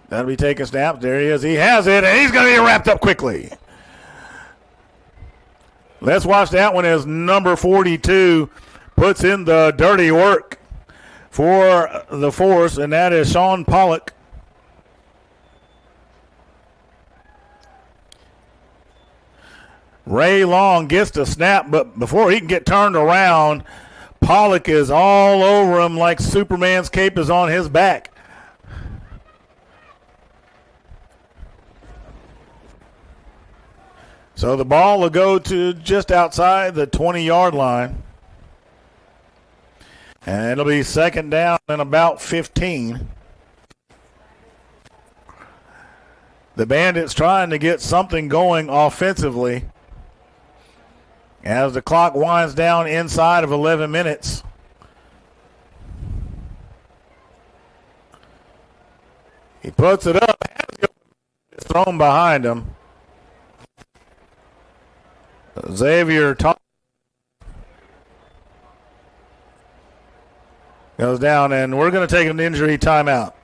That'll be taking snaps. There he is. He has it, and he's going to get wrapped up quickly. Let's watch that one as number 42 puts in the dirty work for the Force, and that is Sean Pollock. Ray Long gets the snap, but before he can get turned around, Pollock is all over him like Superman's cape is on his back. So the ball will go to just outside the 20-yard line. And it'll be second down and about 15. The Bandits trying to get something going offensively as the clock winds down inside of 11 minutes. He puts it up. It's thrown behind him. Xavier goes down, and we're going to take an injury timeout.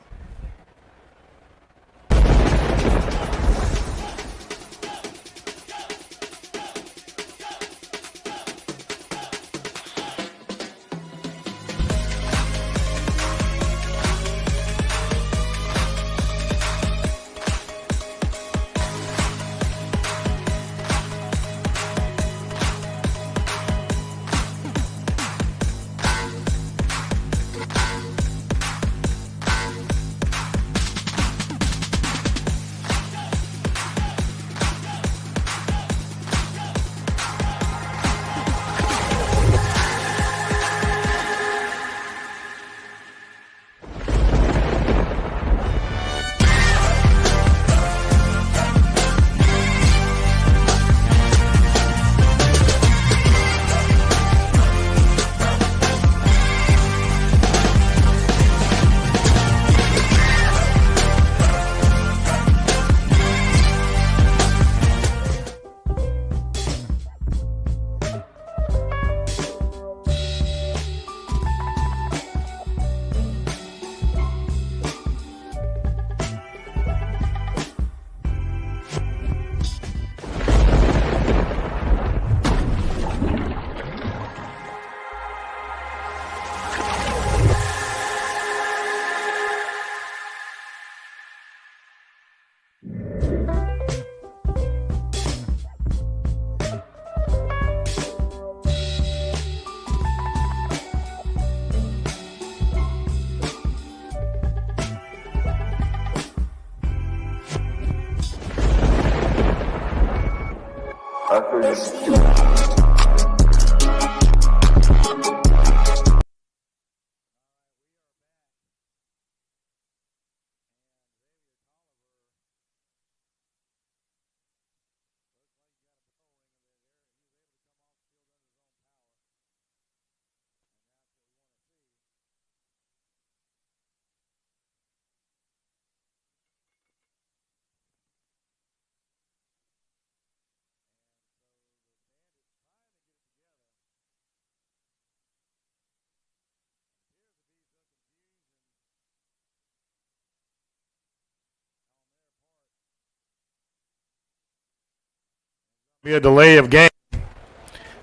Be a delay of game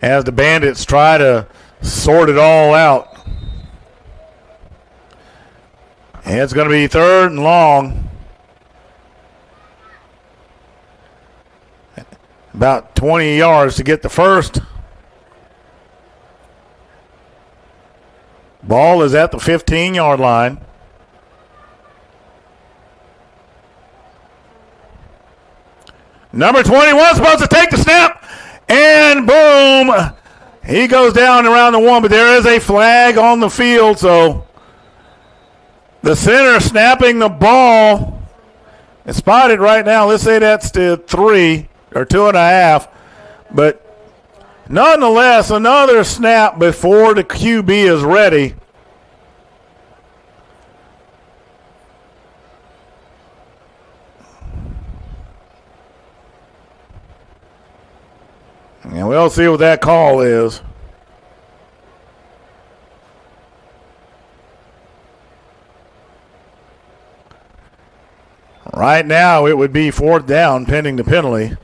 as the Bandits try to sort it all out. And it's going to be 3rd and long. About 20 yards to get the first. Ball is at the 15-yard line. Number 21 supposed to take the snap, and boom, he goes down around the 1, but there is a flag on the field, so the center snapping the ball is spotted right now. Let's say that's the 3 or 2.5, but nonetheless, another snap before the QB is ready. And we'll see what that call is. Right now, it would be 4th down pending the penalty.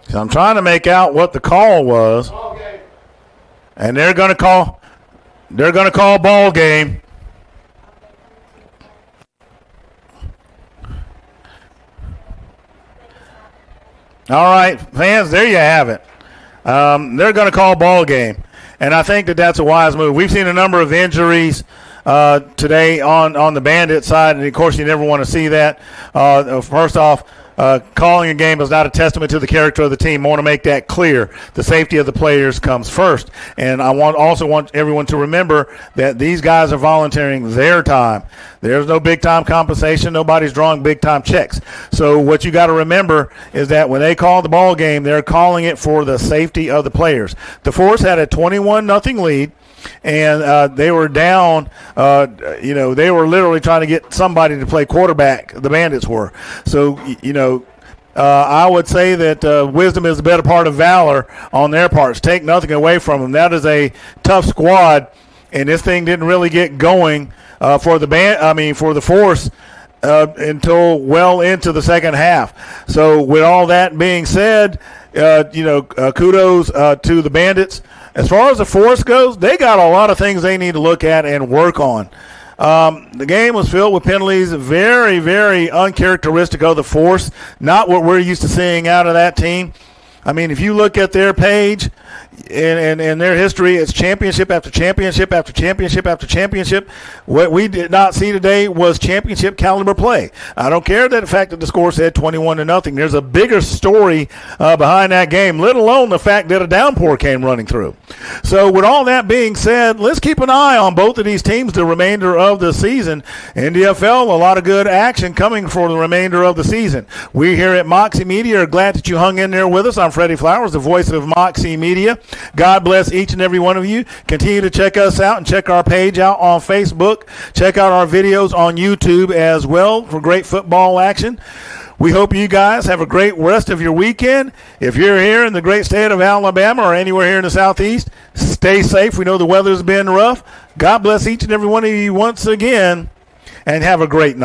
So I'm trying to make out what the call was. And they're going to call ball game. All right, fans, there you have it. They're going to call ball game. And I think that that's a wise move. We've seen a number of injuries today on the Bandit side, and, of course, you never want to see that. First off, calling a game is not a testament to the character of the team. I want to make that clear. The safety of the players comes first. And I also want everyone to remember that these guys are volunteering their time. There's no big-time compensation. Nobody's drawing big-time checks. So what you got to remember is that when they call the ball game, they're calling it for the safety of the players. The Force had a 21-0 lead. And they were down, they were literally trying to get somebody to play quarterback, the Bandits were. So, I would say that wisdom is the better part of valor on their parts. Take nothing away from them. That is a tough squad, and this thing didn't really get going for the Force until well into the second half. So with all that being said, kudos to the Bandits. As far as the Force goes, they got a lot of things they need to look at and work on. The game was filled with penalties, very, very uncharacteristic of the Force, not what we're used to seeing out of that team. I mean, if you look at their page and their history, it's championship after championship after championship after championship. What we did not see today was championship caliber play. I don't care that the fact that the score said 21-0. There's a bigger story behind that game, let alone the fact that a downpour came running through. So with all that being said, let's keep an eye on both of these teams the remainder of the season. NDFL, a lot of good action coming for the remainder of the season. We here at Moxie Media are glad that you hung in there with us. I'm Freddie Flowers, the voice of Moxie Media. God bless each and every one of you. Continue to check us out and check our page out on Facebook. Check out our videos on YouTube as well for great football action. We hope you guys have a great rest of your weekend. If you're here in the great state of Alabama or anywhere here in the Southeast, stay safe. We know the weather's been rough. God bless each and every one of you once again, and have a great night.